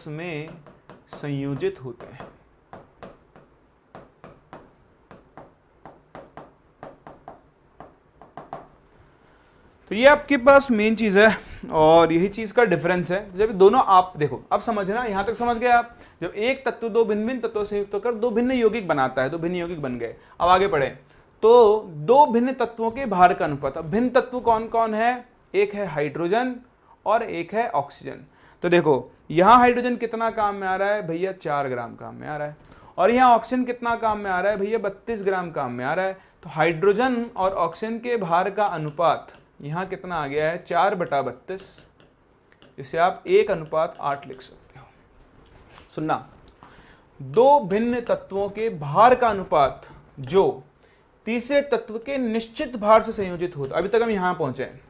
में संयोजित होते हैं। तो ये आपके पास मेन चीज है, और यही चीज का डिफरेंस है। जब दोनों, आप देखो, अब समझना, यहां तक समझ गए आप। जब एक तत्व दो भिन्न भिन्न तत्वों से संयुक्त होकर दो भिन्न यौगिक बनाता है, दो भिन्न यौगिक बन गए। अब आगे बढ़े, तो दो भिन्न तत्वों के भार का अनुपात। अब भिन्न तत्व कौन कौन है, एक है हाइड्रोजन और एक है ऑक्सीजन। तो देखो यहां हाइड्रोजन कितना काम में आ रहा है भैया, 4 ग्राम काम में आ रहा है, और यहां ऑक्सीजन कितना काम में आ रहा है भैया, 32 ग्राम काम में आ रहा है। तो हाइड्रोजन और ऑक्सीजन के भार का अनुपात यहां कितना आ गया है, 4/32, इसे आप 1:8 लिख सकते हो। सुनना, दो भिन्न तत्वों के भार का अनुपात जो तीसरे तत्व के निश्चित भार से संयोजित होता। अभी तक हम यहां पहुंचे हैं,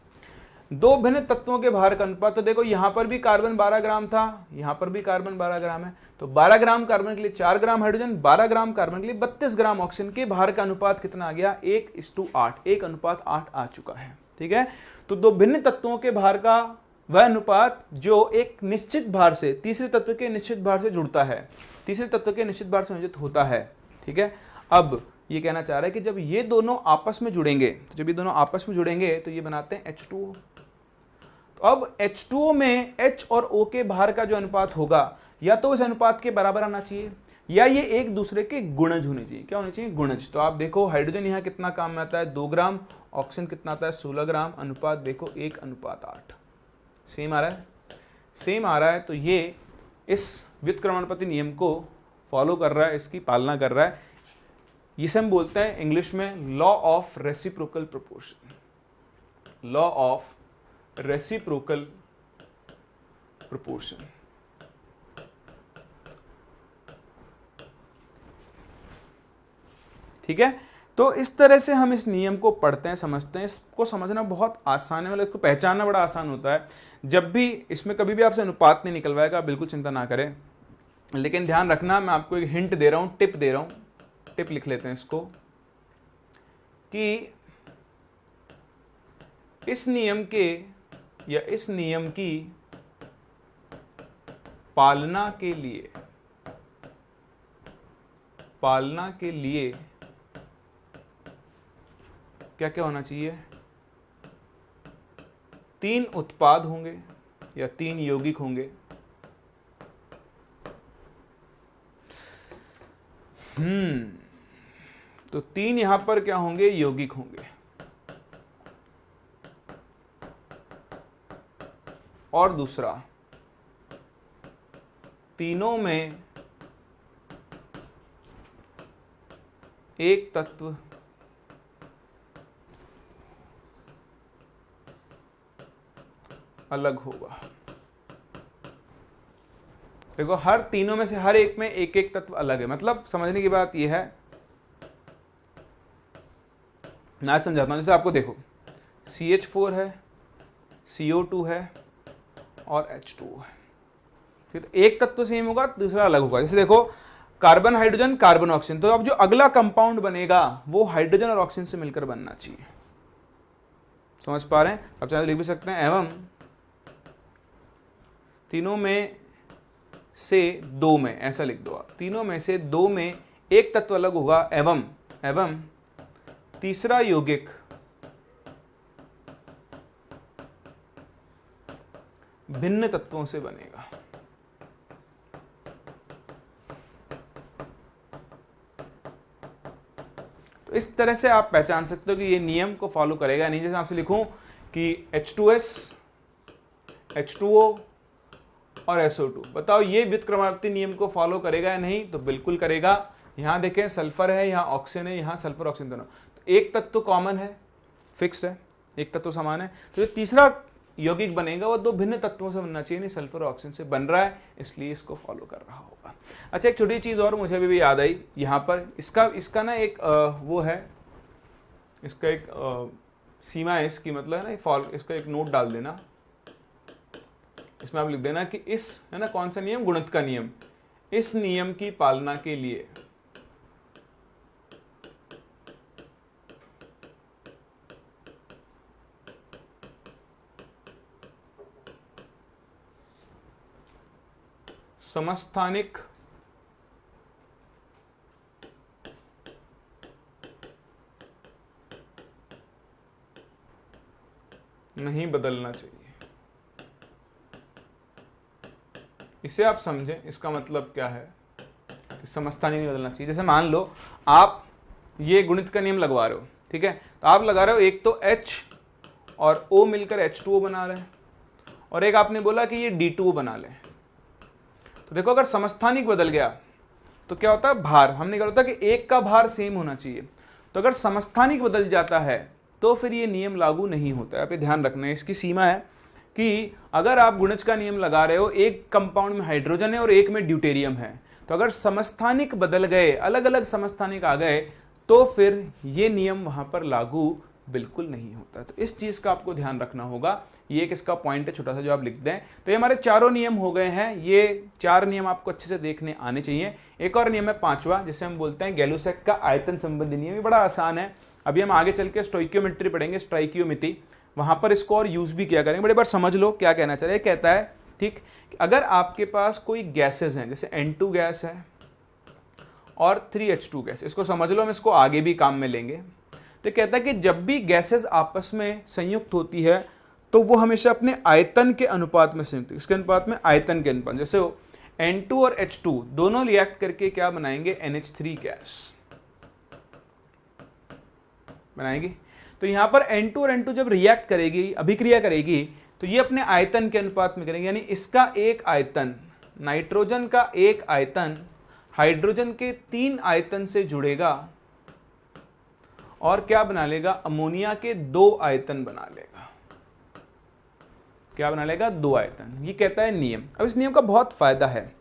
दो भिन्न तत्वों के भार का अनुपात। तो देखो यहां पर भी कार्बन 12 ग्राम था, यहां पर भी कार्बन 12 ग्राम है, तो 12 ग्राम कार्बन के लिए 4 ग्राम हाइड्रोजन, 12 ग्राम कार्बन के लिए 32 ग्राम ऑक्सीजन के भार का अनुपात कितना आ गया, 1:8, 1:8 आ चुका है। ठीक है, तो दो भिन्न तत्वों के भार का वह अनुपात जो एक निश्चित भार से, तीसरे तत्व के निश्चित भार से जुड़ता है, तीसरे तत्व के निश्चित भार से संयोजित होता है। ठीक है, अब ये कहना चाह रहा है कि जब ये दोनों आपस में जुड़ेंगे, तो जब ये दोनों आपस में जुड़ेंगे तो ये बनाते हैं H2O। तो अब H2O में H और O के भार का जो अनुपात होगा, या तो इस अनुपात के बराबर आना चाहिए, या ये एक दूसरे के गुणज होने चाहिए। क्या होने चाहिए, गुणज। तो आप देखो हाइड्रोजन यहाँ कितना काम में आता है, 2 ग्राम, ऑक्सीजन कितना आता है, 16 ग्राम, अनुपात देखो 1:8। सेम आ रहा है, सेम आ रहा है। तो ये इस व्युत्क्रमणपति नियम को फॉलो कर रहा है, इसकी पालना कर रहा है। इसे हम बोलते हैं इंग्लिश में law of reciprocal proportion, law of reciprocal proportion. ठीक है, तो इस तरह से हम इस नियम को पढ़ते हैं, समझते हैं। इसको समझना बहुत आसान है, मतलब इसको पहचानना बड़ा आसान होता है। जब भी इसमें कभी भी आपसे अनुपात नहीं निकलवाएगा, बिल्कुल चिंता ना करें, लेकिन ध्यान रखना, मैं आपको एक हिंट दे रहा हूं, टिप दे रहा हूं, टिप लिख लेते हैं इसको, कि इस नियम के या इस नियम की पालना के लिए क्या क्या होना चाहिए, 3 उत्पाद होंगे या 3 यौगिक होंगे। तो 3 यहां पर क्या होंगे, यौगिक होंगे। और दूसरा, तीनों में एक तत्व अलग होगा। देखो हर तीनों में से हर एक में एक एक तत्व अलग है। मतलब समझने की बात यह है, मैं समझाता हूं। जैसे आपको देखो CH4 है, CO2 है और H2O है। फिर एक तत्व सेम होगा, दूसरा अलग होगा। जैसे देखो कार्बन हाइड्रोजन कार्बन ऑक्सीजन, तो अब जो अगला कंपाउंड बनेगा वो हाइड्रोजन और ऑक्सीजन से मिलकर बनना चाहिए। समझ पा रहे हैं? अब चाहे लिख भी सकते हैं, एवं तीनों में से 2 में, ऐसा लिख दो आप, तीनों में से 2 में एक तत्व अलग होगा, एवं तीसरा यौगिक भिन्न तत्वों से बनेगा। तो इस तरह से आप पहचान सकते हो कि ये नियम को फॉलो करेगा नहीं। जैसे आपसे लिखूं कि H2S, H2O और SO2, बताओ ये व्युत्क्रमानुपाती नियम को फॉलो करेगा या नहीं? तो बिल्कुल करेगा। यहां देखें सल्फर है, यहां ऑक्सीजन है, यहां सल्फर ऑक्सीजन दोनों, तो एक तत्व कॉमन है, फिक्स है, एक तत्व समान है। तो जो तीसरा यौगिक बनेगा वो 2 भिन्न तत्वों से बनना चाहिए, नहीं सल्फर और ऑक्सीजन से बन रहा है, इसलिए इसको फॉलो कर रहा होगा। अच्छा, एक छोटी चीज और मुझे भी याद आई यहाँ पर, इसका ना एक वो है, इसका एक सीमा है इसकी, मतलब है ना, इसका एक नोट डाल देना। इसमें आप लिख देना कि इस, है ना, कौन सा नियम, गुणित का नियम, इस नियम की पालना के लिए समस्थानिक नहीं बदलना चाहिए। इसे आप समझें, इसका मतलब क्या है कि समस्थानिक नहीं बदलना चाहिए। जैसे मान लो आप ये गुणित का नियम लगवा रहे हो, ठीक है, तो आप लगा रहे हो एक तो H और O मिलकर H2O बना रहे हैं, और एक आपने बोला कि ये D2O बना लें। तो देखो अगर समस्थानिक बदल गया तो क्या होता है, भार, हमने कहा था कि एक का भार सेम होना चाहिए, तो अगर समस्थानिक बदल जाता है तो फिर ये नियम लागू नहीं होता है। आप ये ध्यान रखना है, इसकी सीमा है कि अगर आप गुणज का नियम लगा रहे हो, एक कंपाउंड में हाइड्रोजन है और एक में ड्यूटेरियम है, तो अगर समस्थानिक बदल गए, अलग अलग समस्थानिक आ गए, तो फिर ये नियम वहां पर लागू बिल्कुल नहीं होता। तो इस चीज का आपको ध्यान रखना होगा, ये एक इसका पॉइंट है छोटा सा जो आप लिख दें। तो ये हमारे चारों नियम हो गए हैं, ये 4 नियम आपको अच्छे से देखने आने चाहिए। एक और नियम है 5वां, जिसे हम बोलते हैं गैलुसैक का आयतन संबंधी नियम। ये बड़ा आसान है, अभी हम आगे चल के स्टोइकियोमेट्री पढ़ेंगे, स्टोइकियोमिति, वहां पर इसको और यूज भी किया करेंगे। बड़े बार समझ लो क्या कहना चाह रहे हैं। कहता है, ठीक, अगर आपके पास कोई गैसेज हैं, जैसे N2 गैस है और 3H2 गैस, इसको समझ लो, हम इसको आगे भी काम में लेंगे। तो कहता है कि जब भी गैसेज आपस में संयुक्त होती है तो वो हमेशा अपने आयतन के अनुपात में संयुक्त, इसके अनुपात में आयतन के अनुपात, जैसे हो N2 और H2 दोनों रिएक्ट करके क्या बनाएंगे, NH3 गैस बनाएगी। तो यहां पर N2 और N2 जब रिएक्ट करेगी, अभिक्रिया करेगी, तो ये अपने आयतन के अनुपात में करेंगे, यानी इसका एक आयतन, नाइट्रोजन का एक आयतन हाइड्रोजन के 3 आयतन से जुड़ेगा और क्या बना लेगा, अमोनिया के 2 आयतन बना लेगा। क्या बना लेगा, 2 आयतन। ये कहता है नियम। अब इस नियम का बहुत फायदा है।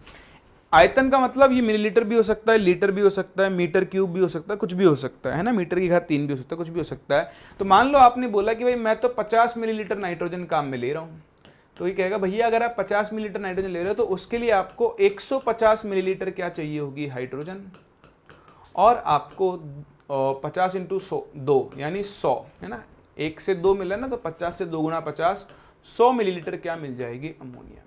आयतन का मतलब ये मिलीलीटर भी हो सकता है, लीटर भी हो सकता है, मीटर क्यूब भी हो सकता है, कुछ भी हो सकता है ना, मीटर की घात 3 भी हो सकता है, कुछ भी हो सकता है। तो मान लो आपने बोला कि भाई मैं तो 50 मिलीलीटर नाइट्रोजन काम में ले रहा हूं, तो ये कहेगा भैया अगर आप 50 मिलीलीटर नाइट्रोजन ले रहे हो तो उसके लिए आपको 150 मिलीलीटर क्या चाहिए होगी, हाइड्रोजन, और आपको 50 इंटू 2 यानी 100, है ना, 1 से 2 मिला ना, तो 50 से 2 गुना 50, 100 मिलीलीटर क्या मिल जाएगी, अमोनिया।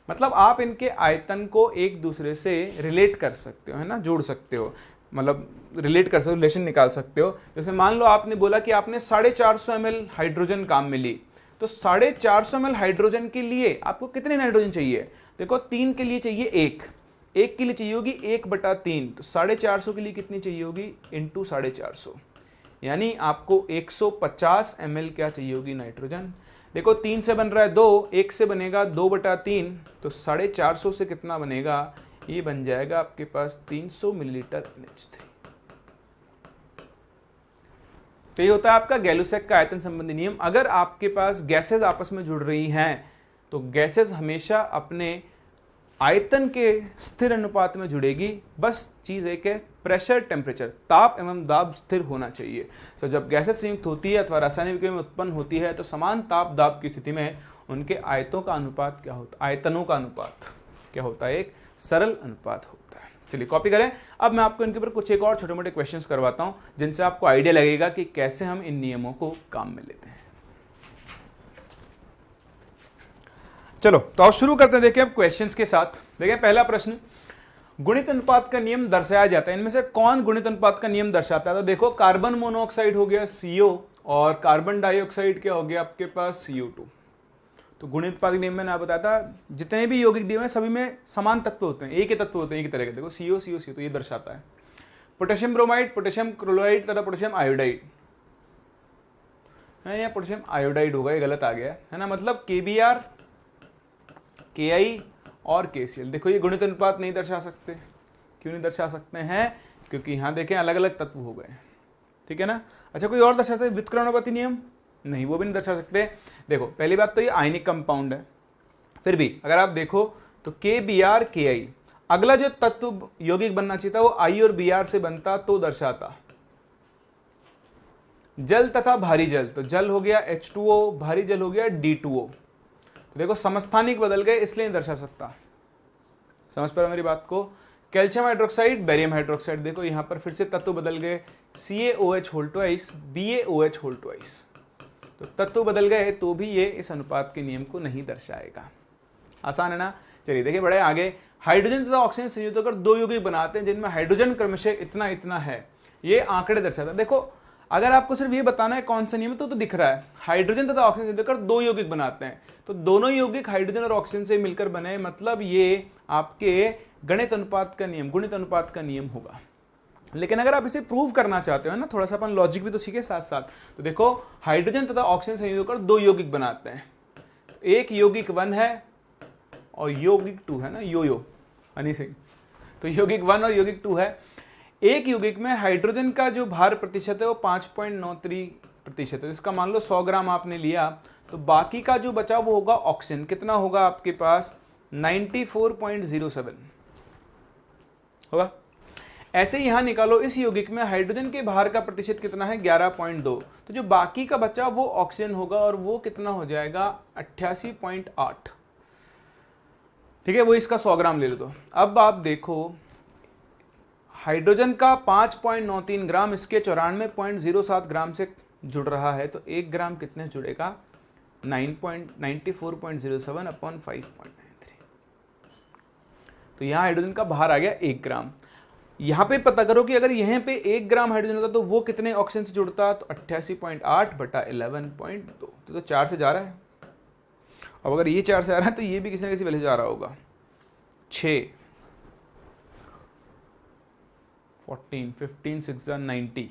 मतलब आप इनके आयतन को एक दूसरे से रिलेट कर सकते हो, है ना, जोड़ सकते हो, मतलब रिलेट कर सकते हो, रिलेशन निकाल सकते हो। जैसे मान लो आपने बोला कि आपने 450 ml हाइड्रोजन काम में ली, तो 450 ml हाइड्रोजन के लिए आपको कितने नाइट्रोजन चाहिए, देखो 3 के लिए चाहिए 1 के लिए चाहिए होगी 1/3, तो 450 के लिए कितनी चाहिए होगी, इंटू 450, यानी आपको 150 ml क्या चाहिए होगी, नाइट्रोजन। देखो 3 से बन रहा है 2, 1 से बनेगा 2/3, तो 450 से कितना बनेगा, ये बन जाएगा आपके पास 300 मिलीलीटर NH3। तो ये होता है आपका गैलुसैक का आयतन संबंधी नियम। अगर आपके पास गैसेस आपस में जुड़ रही हैं तो गैसेस हमेशा अपने आयतन के स्थिर अनुपात में जुड़ेगी। बस चीज एक है, प्रेशर, टेम्परेचर, ताप एवं दाब स्थिर होना चाहिए। तो जब गैसेस संयुक्त होती है अथवा रासायनिक विक्रिया में उत्पन्न होती है तो समान ताप दाब की स्थिति में उनके आयतों का अनुपात क्या होता है, आयतनों का अनुपात क्या होता है, एक सरल अनुपात होता है। चलिए कॉपी करें। अब मैं आपको इनके ऊपर कुछ एक और छोटे मोटे क्वेश्चंस करवाता हूं जिनसे आपको आइडिया लगेगा कि कैसे हम इन नियमों को काम में लेते हैं। चलो तो आओ शुरू करते हैं। देखिए अब क्वेश्चंस के साथ। देखिए पहला प्रश्न, गुणित अनुपात का नियम दर्शाया जाता है, इनमें से कौन गुणित अनुपात का नियम दर्शाता है। तो देखो कार्बन मोनोऑक्साइड हो गया CO और कार्बन डाइऑक्साइड क्या हो गया आपके पास CO2। तो गुणित अनुपात के नियम में ना बताया था जितने भी यौगिक दिए हैं सभी में समान तत्व होते हैं, एक ही तत्व होते हैं, एक ही तरह के। देखो CO CO CO, तो ये दर्शाता है। पोटेशियम ब्रोमाइड, पोटेशियम क्लोराइड तथा पोटेशियम आयोडाइड है, या पोटेशियम आयोडाइड होगा, ये गलत आ गया है ना, मतलब KBr, KI और KCl। देखो ये गुणित अनुपात नहीं दर्शा सकते। क्यों नहीं दर्शा सकते हैं, क्योंकि यहां देखें अलग अलग तत्व हो गए, ठीक है ना। अच्छा कोई और दर्शा सकते, व्युत्क्रमणानुपाती नियम, नहीं वो भी नहीं दर्शा सकते। देखो पहली बात तो ये आयनिक कंपाउंड है, फिर भी अगर आप देखो तो KBr KI, अगला जो तत्व यौगिक बनना चाहिए था वो I और Br से बनता तो दर्शाता। जल तथा भारी जल, तो जल हो गया H2O, भारी जल हो गया D2O। तो देखो समस्थानिक बदल गए इसलिए नहीं दर्शा सकता। समझ पा रहे मेरी बात को। कैल्शियम हाइड्रोक्साइड, बेरियम हाइड्रोक्साइड, देखो यहां पर फिर से तत्व बदल गए, CaOH2, BaOH2। तो तत्व बदल गए तो भी ये इस अनुपात के नियम को नहीं दर्शाएगा। आसान है ना। चलिए देखिए बड़े आगे, हाइड्रोजन तथा ऑक्सीजन संयुक्त होकर 2 यौगिक बनाते हैं जिनमें हाइड्रोजन क्रमशः इतना इतना है, ये आंकड़े दर्शाता है। देखो अगर आपको सिर्फ ये बताना है कौन सा नियम है तो दिख रहा है, हाइड्रोजन तथा ऑक्सीजन संयुक्त होकर 2 यौगिक बनाते हैं, तो दोनों यौगिक हाइड्रोजन और ऑक्सीजन से मिलकर बने, मतलब ये आपके गणित अनुपात का नियम, गुणित अनुपात का नियम होगा। लेकिन अगर आप इसे प्रूव करना चाहते हो ना, थोड़ा सा अपन लॉजिक भी तो सीखे साथ साथ, तो देखो हाइड्रोजन तथा ऑक्सीजन संयुक्त होकर दो यौगिक बनाते हैं। एक यौगिक 1 है और यौगिक 2 है ना, यो हनी सिंह। तो यौगिक 1 और यौगिक 2 है। एक यौगिक में हाइड्रोजन का जो भार प्रतिशत है वो 5.93% है। इसका मान लो 100 ग्राम आपने लिया, तो बाकी का जो बचा वो होगा ऑक्सीजन। कितना होगा आपके पास? 94.07 होगा। ऐसे ही यहां निकालो, इस यौगिक में हाइड्रोजन के भार का प्रतिशत कितना है? 11.2। तो जो बाकी का बचा वो ऑक्सीजन होगा और वो कितना हो जाएगा? 88.8। ठीक है, वो इसका 100 ग्राम ले लो। तो अब आप देखो हाइड्रोजन का 5.93 ग्राम इसके 94.07 ग्राम से जुड़ रहा है, तो 1 ग्राम कितने जुड़ेगा? 94.07 अपॉन 5.93। तो यहां हाइड्रोजन का भार आ गया 1 ग्राम। यहां पे पता करो कि अगर यहां पे 1 ग्राम हाइड्रोजन होता तो वो कितने ऑक्सीजन से जुड़ता? तो 88.8 बटा 11.2, तो 4 से जा रहा है। अब अगर ये 4 से आ रहा है तो ये भी किसी न किसी वजह से जा रहा होगा। 6 14 15 6 90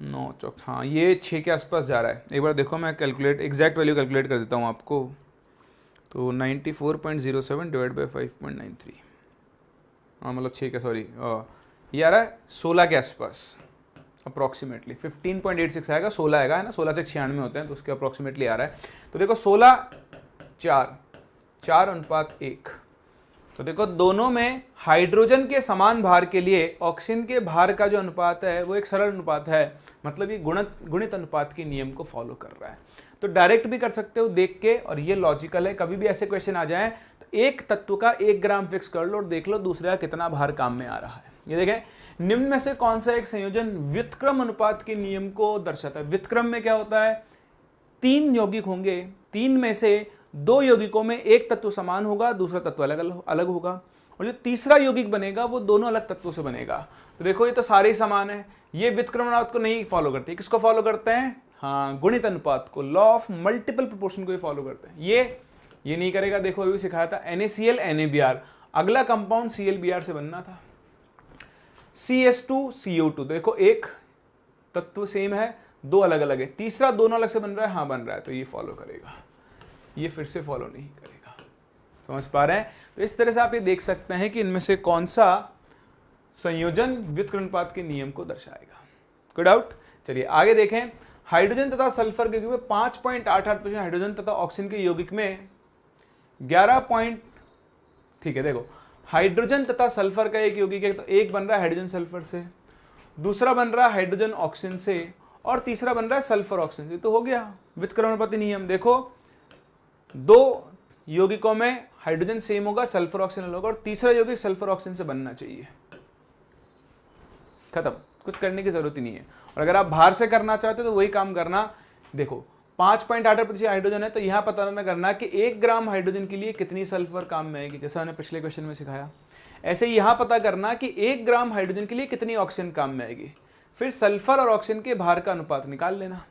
9 चौक, हाँ ये 6 के आसपास जा रहा है। एक बार देखो, मैं कैलकुलेट एग्जैक्ट वैल्यू कैलकुलेट कर देता हूँ आपको। तो 94.07 डिवाइड बाई 5.93, हाँ मतलब 6 का, सॉरी ये आ रहा है 16 के आसपास अप्रॉक्सीमेटली। 15.86 आएगा, 16 आएगा है ना, 16 से 96 होते हैं, तो उसके अप्रॉक्सीमेटली आ रहा है। तो देखो 16 4:1। तो देखो दोनों में हाइड्रोजन के समान भार के लिए ऑक्सीजन के भार का जो अनुपात है वो एक सरल अनुपात है, मतलब ये गुणित अनुपात के नियम को फॉलो कर रहा है। तो डायरेक्ट भी कर सकते हो देख के, और ये लॉजिकल है। कभी भी ऐसे क्वेश्चन आ जाए तो एक तत्व का 1 ग्राम फिक्स कर लो और देख लो दूसरे का कितना भार काम में आ रहा है। ये देखें, निम्न में से कौन सा एक संयोजन व्युत्क्रम अनुपात के नियम को दर्शाता है? व्युत्क्रम में क्या होता है? 3 यौगिक होंगे, 3 में से 2 यौगिकों में एक तत्व समान होगा, दूसरा तत्व अलग होगा, और जो तीसरा यौगिक बनेगा वो दोनों अलग तत्वों से बनेगा। तो देखो ये तो सारे ही समान है। ये व्युत्क्रम अनुपात को नहीं फॉलो करते, किसको फॉलो करते हैं? हाँ, गुणित अनुपात को, लॉ ऑफ मल्टीपल प्रोपोर्शन को ही फॉलो करते हैं। ये नहीं करेगा। देखो अभी सिखाया था NaCl NaBr, अगला कंपाउंड ClBr से बनना था। CS2CO2, देखो एक तत्व सेम है, 2 अलग अलग है, तीसरा दोनों अलग से बन रहा है, हाँ बन रहा है, तो ये फॉलो करेगा। ये फिर से फॉलो नहीं करेगा। समझ पा रहे हैं? तो इस तरह से आप ये देख सकते हैं कि इनमें से कौन सा संयोजन व्युत्क्रम अनुपात के नियम को दर्शाएगा। कोई डाउट? चलिए आगे देखें। हाइड्रोजन तथा सल्फर के यौगिक में 5.88% हाइड्रोजन तथा ऑक्सीजन के यौगिक में 11 ठीक है, देखो हाइड्रोजन तथा सल्फर का एक यौगिक है, तो एक बन रहा है हाइड्रोजन सल्फर से, दूसरा बन रहा है हाइड्रोजन ऑक्सीजन से, और तीसरा बन रहा है सल्फर ऑक्सीजन से। तो हो गया व्युत्क्रम अनुपात नियम। देखो 2 यौगिकों में हाइड्रोजन सेम होगा, सल्फर ऑक्सीजन होगा, और तीसरा यौगिक सल्फर ऑक्सीजन से बनना चाहिए। खत्म, कुछ करने की जरूरत ही नहीं है। और अगर आप बाहर से करना चाहते हो तो वही काम करना। देखो 5.8% हाइड्रोजन है, तो यहां पता ना करना कि 1 ग्राम हाइड्रोजन के लिए कितनी सल्फर काम में आएगी, जैसा मैंने पिछले क्वेश्चन में सिखाया। ऐसे ही यहां पता करना कि 1 ग्राम हाइड्रोजन के लिए कितनी ऑक्सीजन काम में आएगी, फिर सल्फर और ऑक्सीजन के भार का अनुपात निकाल लेना।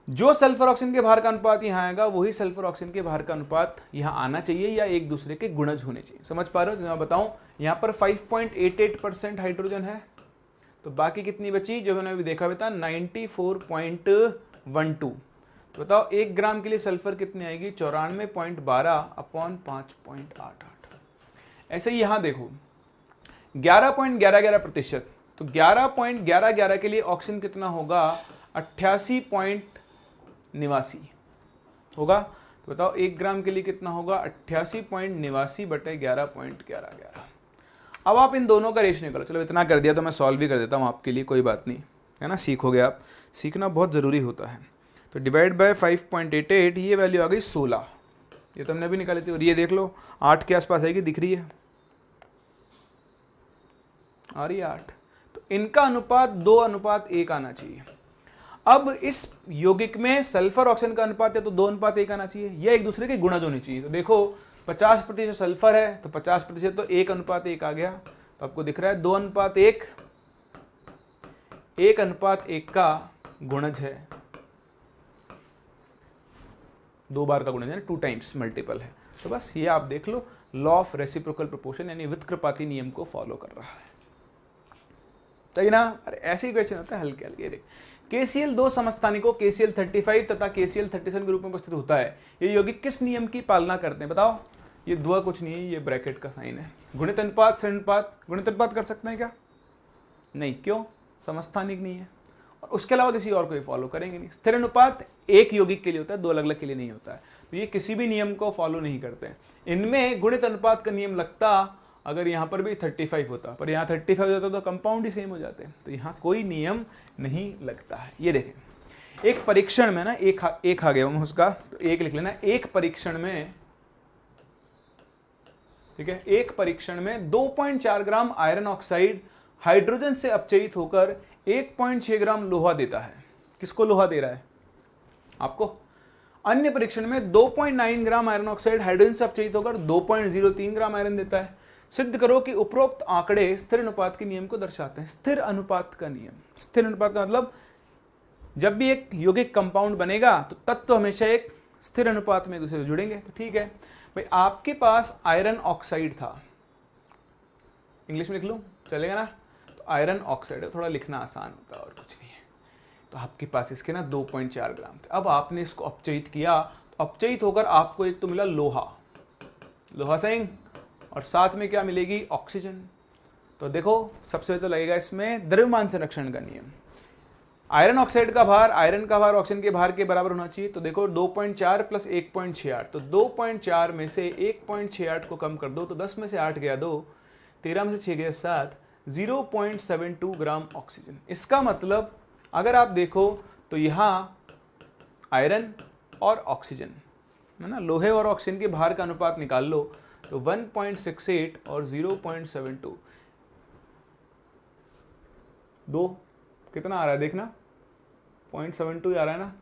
जो सल्फर ऑक्सीजन के भार का अनुपात यहां आएगा वही सल्फर ऑक्सीजन के भार का अनुपात यहां आना चाहिए, या एक दूसरे के गुणज होने चाहिए। समझ पा रहे हो? मैं बताऊं, यहां पर 5.88% हाइड्रोजन है, तो बाकी कितनी बची जो मैंने अभी देखा हुआ था 94.12। तो बताओ 1 ग्राम के लिए सल्फर कितनी आएगी? 94.12 अपॉन 5.88। ऐसे ही यहां देखो 11.11% तो 11.11 के लिए ऑक्सीजन कितना होगा? 88.89 होगा। तो बताओ 1 ग्राम के लिए कितना होगा? 88.89 बटे 11.11। अब आप इन दोनों का रेशियो निकालो। चलो इतना कर दिया तो मैं सॉल्व भी कर देता हूँ आपके लिए, कोई बात नहीं है ना, सीखोगे आप, सीखना बहुत ज़रूरी होता है। तो डिवाइड बाय 5.88, ये वैल्यू आ गई 16, ये तो हमने भी निकाली थी। और ये देख लो 8 के आसपास आएगी, दिख रही है आ रही है 8। तो इनका अनुपात 2:1 आना चाहिए। अब इस यौगिक में सल्फर ऑक्सीजन का अनुपात है तो 2:1 आना चाहिए, यह एक दूसरे के गुणज होने चाहिए। तो देखो 50% सल्फर है तो 50% तो 1:1 आ गया। तो आपको दिख रहा है 2:1, 1:1 का गुणज है, 2 बार का गुणज है, 2 टाइम्स मल्टीपल है। तो बस ये आप देख लो, लॉ ऑफ रेसिप्रोकल प्रोपोर्शन यानी व्युत्क्रपाती नियम को फॉलो कर रहा है, सही ना। अरे ऐसे ही क्वेश्चन होता है हल्के हल्के। देख, KCl दो समस्थानिकों KCl 35 तथा KCl 37 के रूप में उपस्थित होता है, ये यौगिक किस नियम की पालना करते हैं बताओ। ये दुआ कुछ नहीं है, ये ब्रैकेट का साइन है। गुणित अनुपात, ऋण अनुपात, गुणित अनुपात कर सकते हैं क्या? नहीं, क्यों? समस्थानिक नहीं है, और उसके अलावा किसी और को ये फॉलो करेंगे नहीं। स्थिर अनुपात एक यौगिक के लिए होता है, दो अलग अलग के लिए नहीं होता है, तो ये किसी भी नियम को फॉलो नहीं करते हैं। इनमें गुणित अनुपात का नियम लगता अगर यहाँ पर भी 35 होता, पर यहाँ 35 हो जाता तो कंपाउंड ही सेम हो जाते हैं, तो यहाँ कोई नियम नहीं लगता है। ये देखें, एक परीक्षण में ना एक आ गया हूँ उसका, तो एक लिख लेना। एक परीक्षण में, ठीक है, एक परीक्षण में 2.4 ग्राम आयरन ऑक्साइड हाइड्रोजन से अपचयित होकर 1.6 ग्राम लोहा देता है। किसको लोहा दे रहा है? आपको। अन्य परीक्षण में 2.9 ग्राम आयरन ऑक्साइड हाइड्रोजन से अपचयित होकर 2.03 ग्राम आयरन देता है। सिद्ध करो कि उपरोक्त आंकड़े स्थिर अनुपात के नियम को दर्शाते हैं। स्थिर अनुपात का नियम, स्थिर अनुपात का मतलब जब भी एक यौगिक कंपाउंड बनेगा तो तत्व हमेशा एक स्थिर अनुपात में एक दूसरे से जुड़ेंगे। तो ठीक है भाई, आपके पास आयरन ऑक्साइड था, इंग्लिश में लिख लूं, चलेगा ना? तो आयरन ऑक्साइड, थोड़ा लिखना आसान होता है और कुछ नहीं है। तो आपके पास इसके ना 2.4 ग्राम थे। अब आपने इसको अपचयित किया, तो अपचयित होकर आपको एक तो मिला लोहा सिंह, और साथ में क्या मिलेगी? ऑक्सीजन। तो देखो, सबसे तो लगेगा इसमें द्रव्यमान संरक्षण का नियम। आयरन ऑक्साइड का भार, आयरन का भार ऑक्सीजन के भार के बराबर होना चाहिए। तो देखो 2.4 प्लस 1.68, तो 2.4 में से 1.68 को कम कर दो तो 10 में से 8 गया 2, 13 में से 6 गया 7, 0.72 ग्राम ऑक्सीजन। इसका मतलब अगर आप देखो तो यहाँ आयरन और ऑक्सीजन है ना, लोहे और ऑक्सीजन के भार का अनुपात निकाल लो, तो 1.68 और 0.72, दो कितना आ रहा है देखना, 0.72 आ रहा है ना,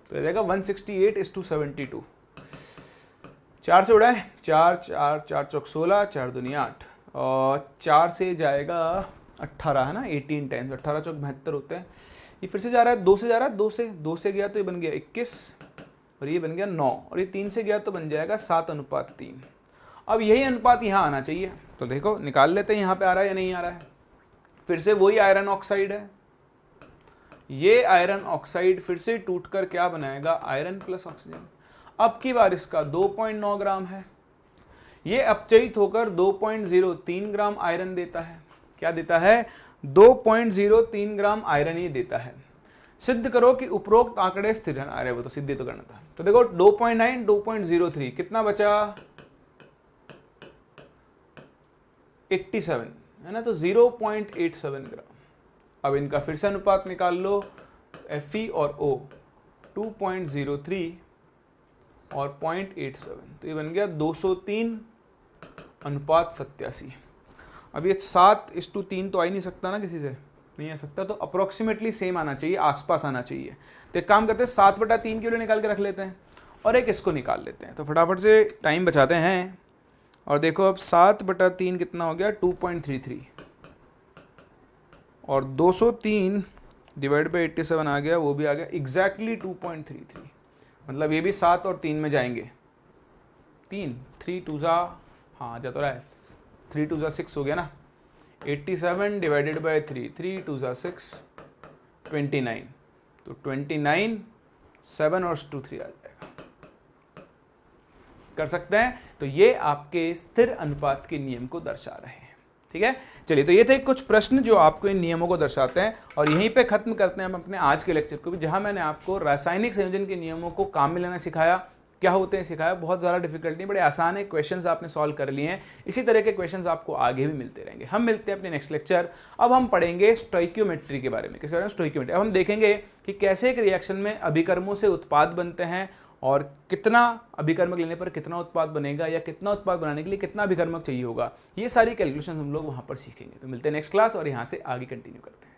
तो जाएगा 168:72। 4 से उड़ा है, 4 4 4 चौक 16, 4 दूनी 8, और 4 से जाएगा 18 है ना, 18 टाइम्स, 18 चौक 72 होते हैं। ये फिर से जा रहा है, 2 से जा रहा है, 2 से गया तो ये बन गया 21, और ये बन गया 9, और ये 3 से गया तो बन जाएगा 7:3। अब यही अनुपात यहाँ आना चाहिए, तो देखो निकाल लेते हैं यहाँ पे आ रहा है या नहीं आ रहा है। फिर से वही आयरन ऑक्साइड है, ये आयरन ऑक्साइड फिर से टूटकर क्या बनाएगा? Iron plus oxygen. अब की बार इसका 2.9 ग्राम है, ये अपचयित होकर 2.03 ग्राम आयरन देता है। क्या देता है? 2.03 ग्राम आयरन ही देता है। सिद्ध करो कि उपरोक्त आंकड़े स्थिर हैं। अरे वो तो सिद्ध तो करना था। तो देखो 2.9, 2.03, कितना बचा? 87 है ना, तो 0.87 ग्राम। अब इनका फिर से अनुपात निकाल लो, Fe और O 2.03 और 0.87, तो ये बन गया 203:87। अब ये 7:3 तो आ ही नहीं सकता ना, किसी से नहीं आ सकता, तो अप्रोक्सीमेटली सेम आना चाहिए, आसपास आना चाहिए। तो एक काम करते हैं, 7/3 के लिए निकाल के रख लेते हैं और एक इसको निकाल लेते हैं, तो फटाफट से टाइम बचाते हैं। और देखो अब 7/3 कितना हो गया? 2.33, और 203 डिवाइड बाई 87 आ गया, वो भी आ गया एग्जैक्टली 2.33। मतलब ये भी 7 और 3 में जाएंगे। 3 2 जा, हाँ जा तो रहा है, 3 2 जा 6 हो गया ना। 87 डिवाइडेड बाई 3 2 जा 6, 29, तो 29, 7 और 2 3 आ जाएगा। कर सकते हैं। तो ये आपके स्थिर अनुपात के नियम को दर्शा रहे हैं। ठीक है, चलिए, तो ये थे कुछ प्रश्न जो आपको इन नियमों को दर्शाते हैं, और यहीं पे खत्म करते हैं हम अपने आज के लेक्चर को भी, जहां मैंने आपको रासायनिक संयोजन के नियमों को काम में लेना सिखाया, क्या होते हैं सिखाया। बहुत ज़्यादा डिफिकल्ट नहीं, बड़े आसान है, क्वेश्चंस आपने सॉल्व कर लिए हैं। इसी तरह के क्वेश्चंस आपको आगे भी मिलते रहेंगे। हम मिलते हैं अपने नेक्स्ट लेक्चर। अब हम पढ़ेंगे स्टोइकियोमेट्री के बारे में। किसके बारे में? स्टोइकियोमेट्री। अब हम देखेंगे कि कैसे एक रिएक्शन में अभिकर्मों से उत्पाद बनते हैं, और कितना अभिकर्मक लेने पर कितना उत्पाद बनेगा, या कितना उत्पाद बनाने के लिए कितना अभिकर्मक चाहिए होगा। ये सारी कैलकुलेशन हम लोग वहाँ पर सीखेंगे। तो मिलते हैं नेक्स्ट क्लास, और यहाँ से आगे कंटिन्यू करते हैं।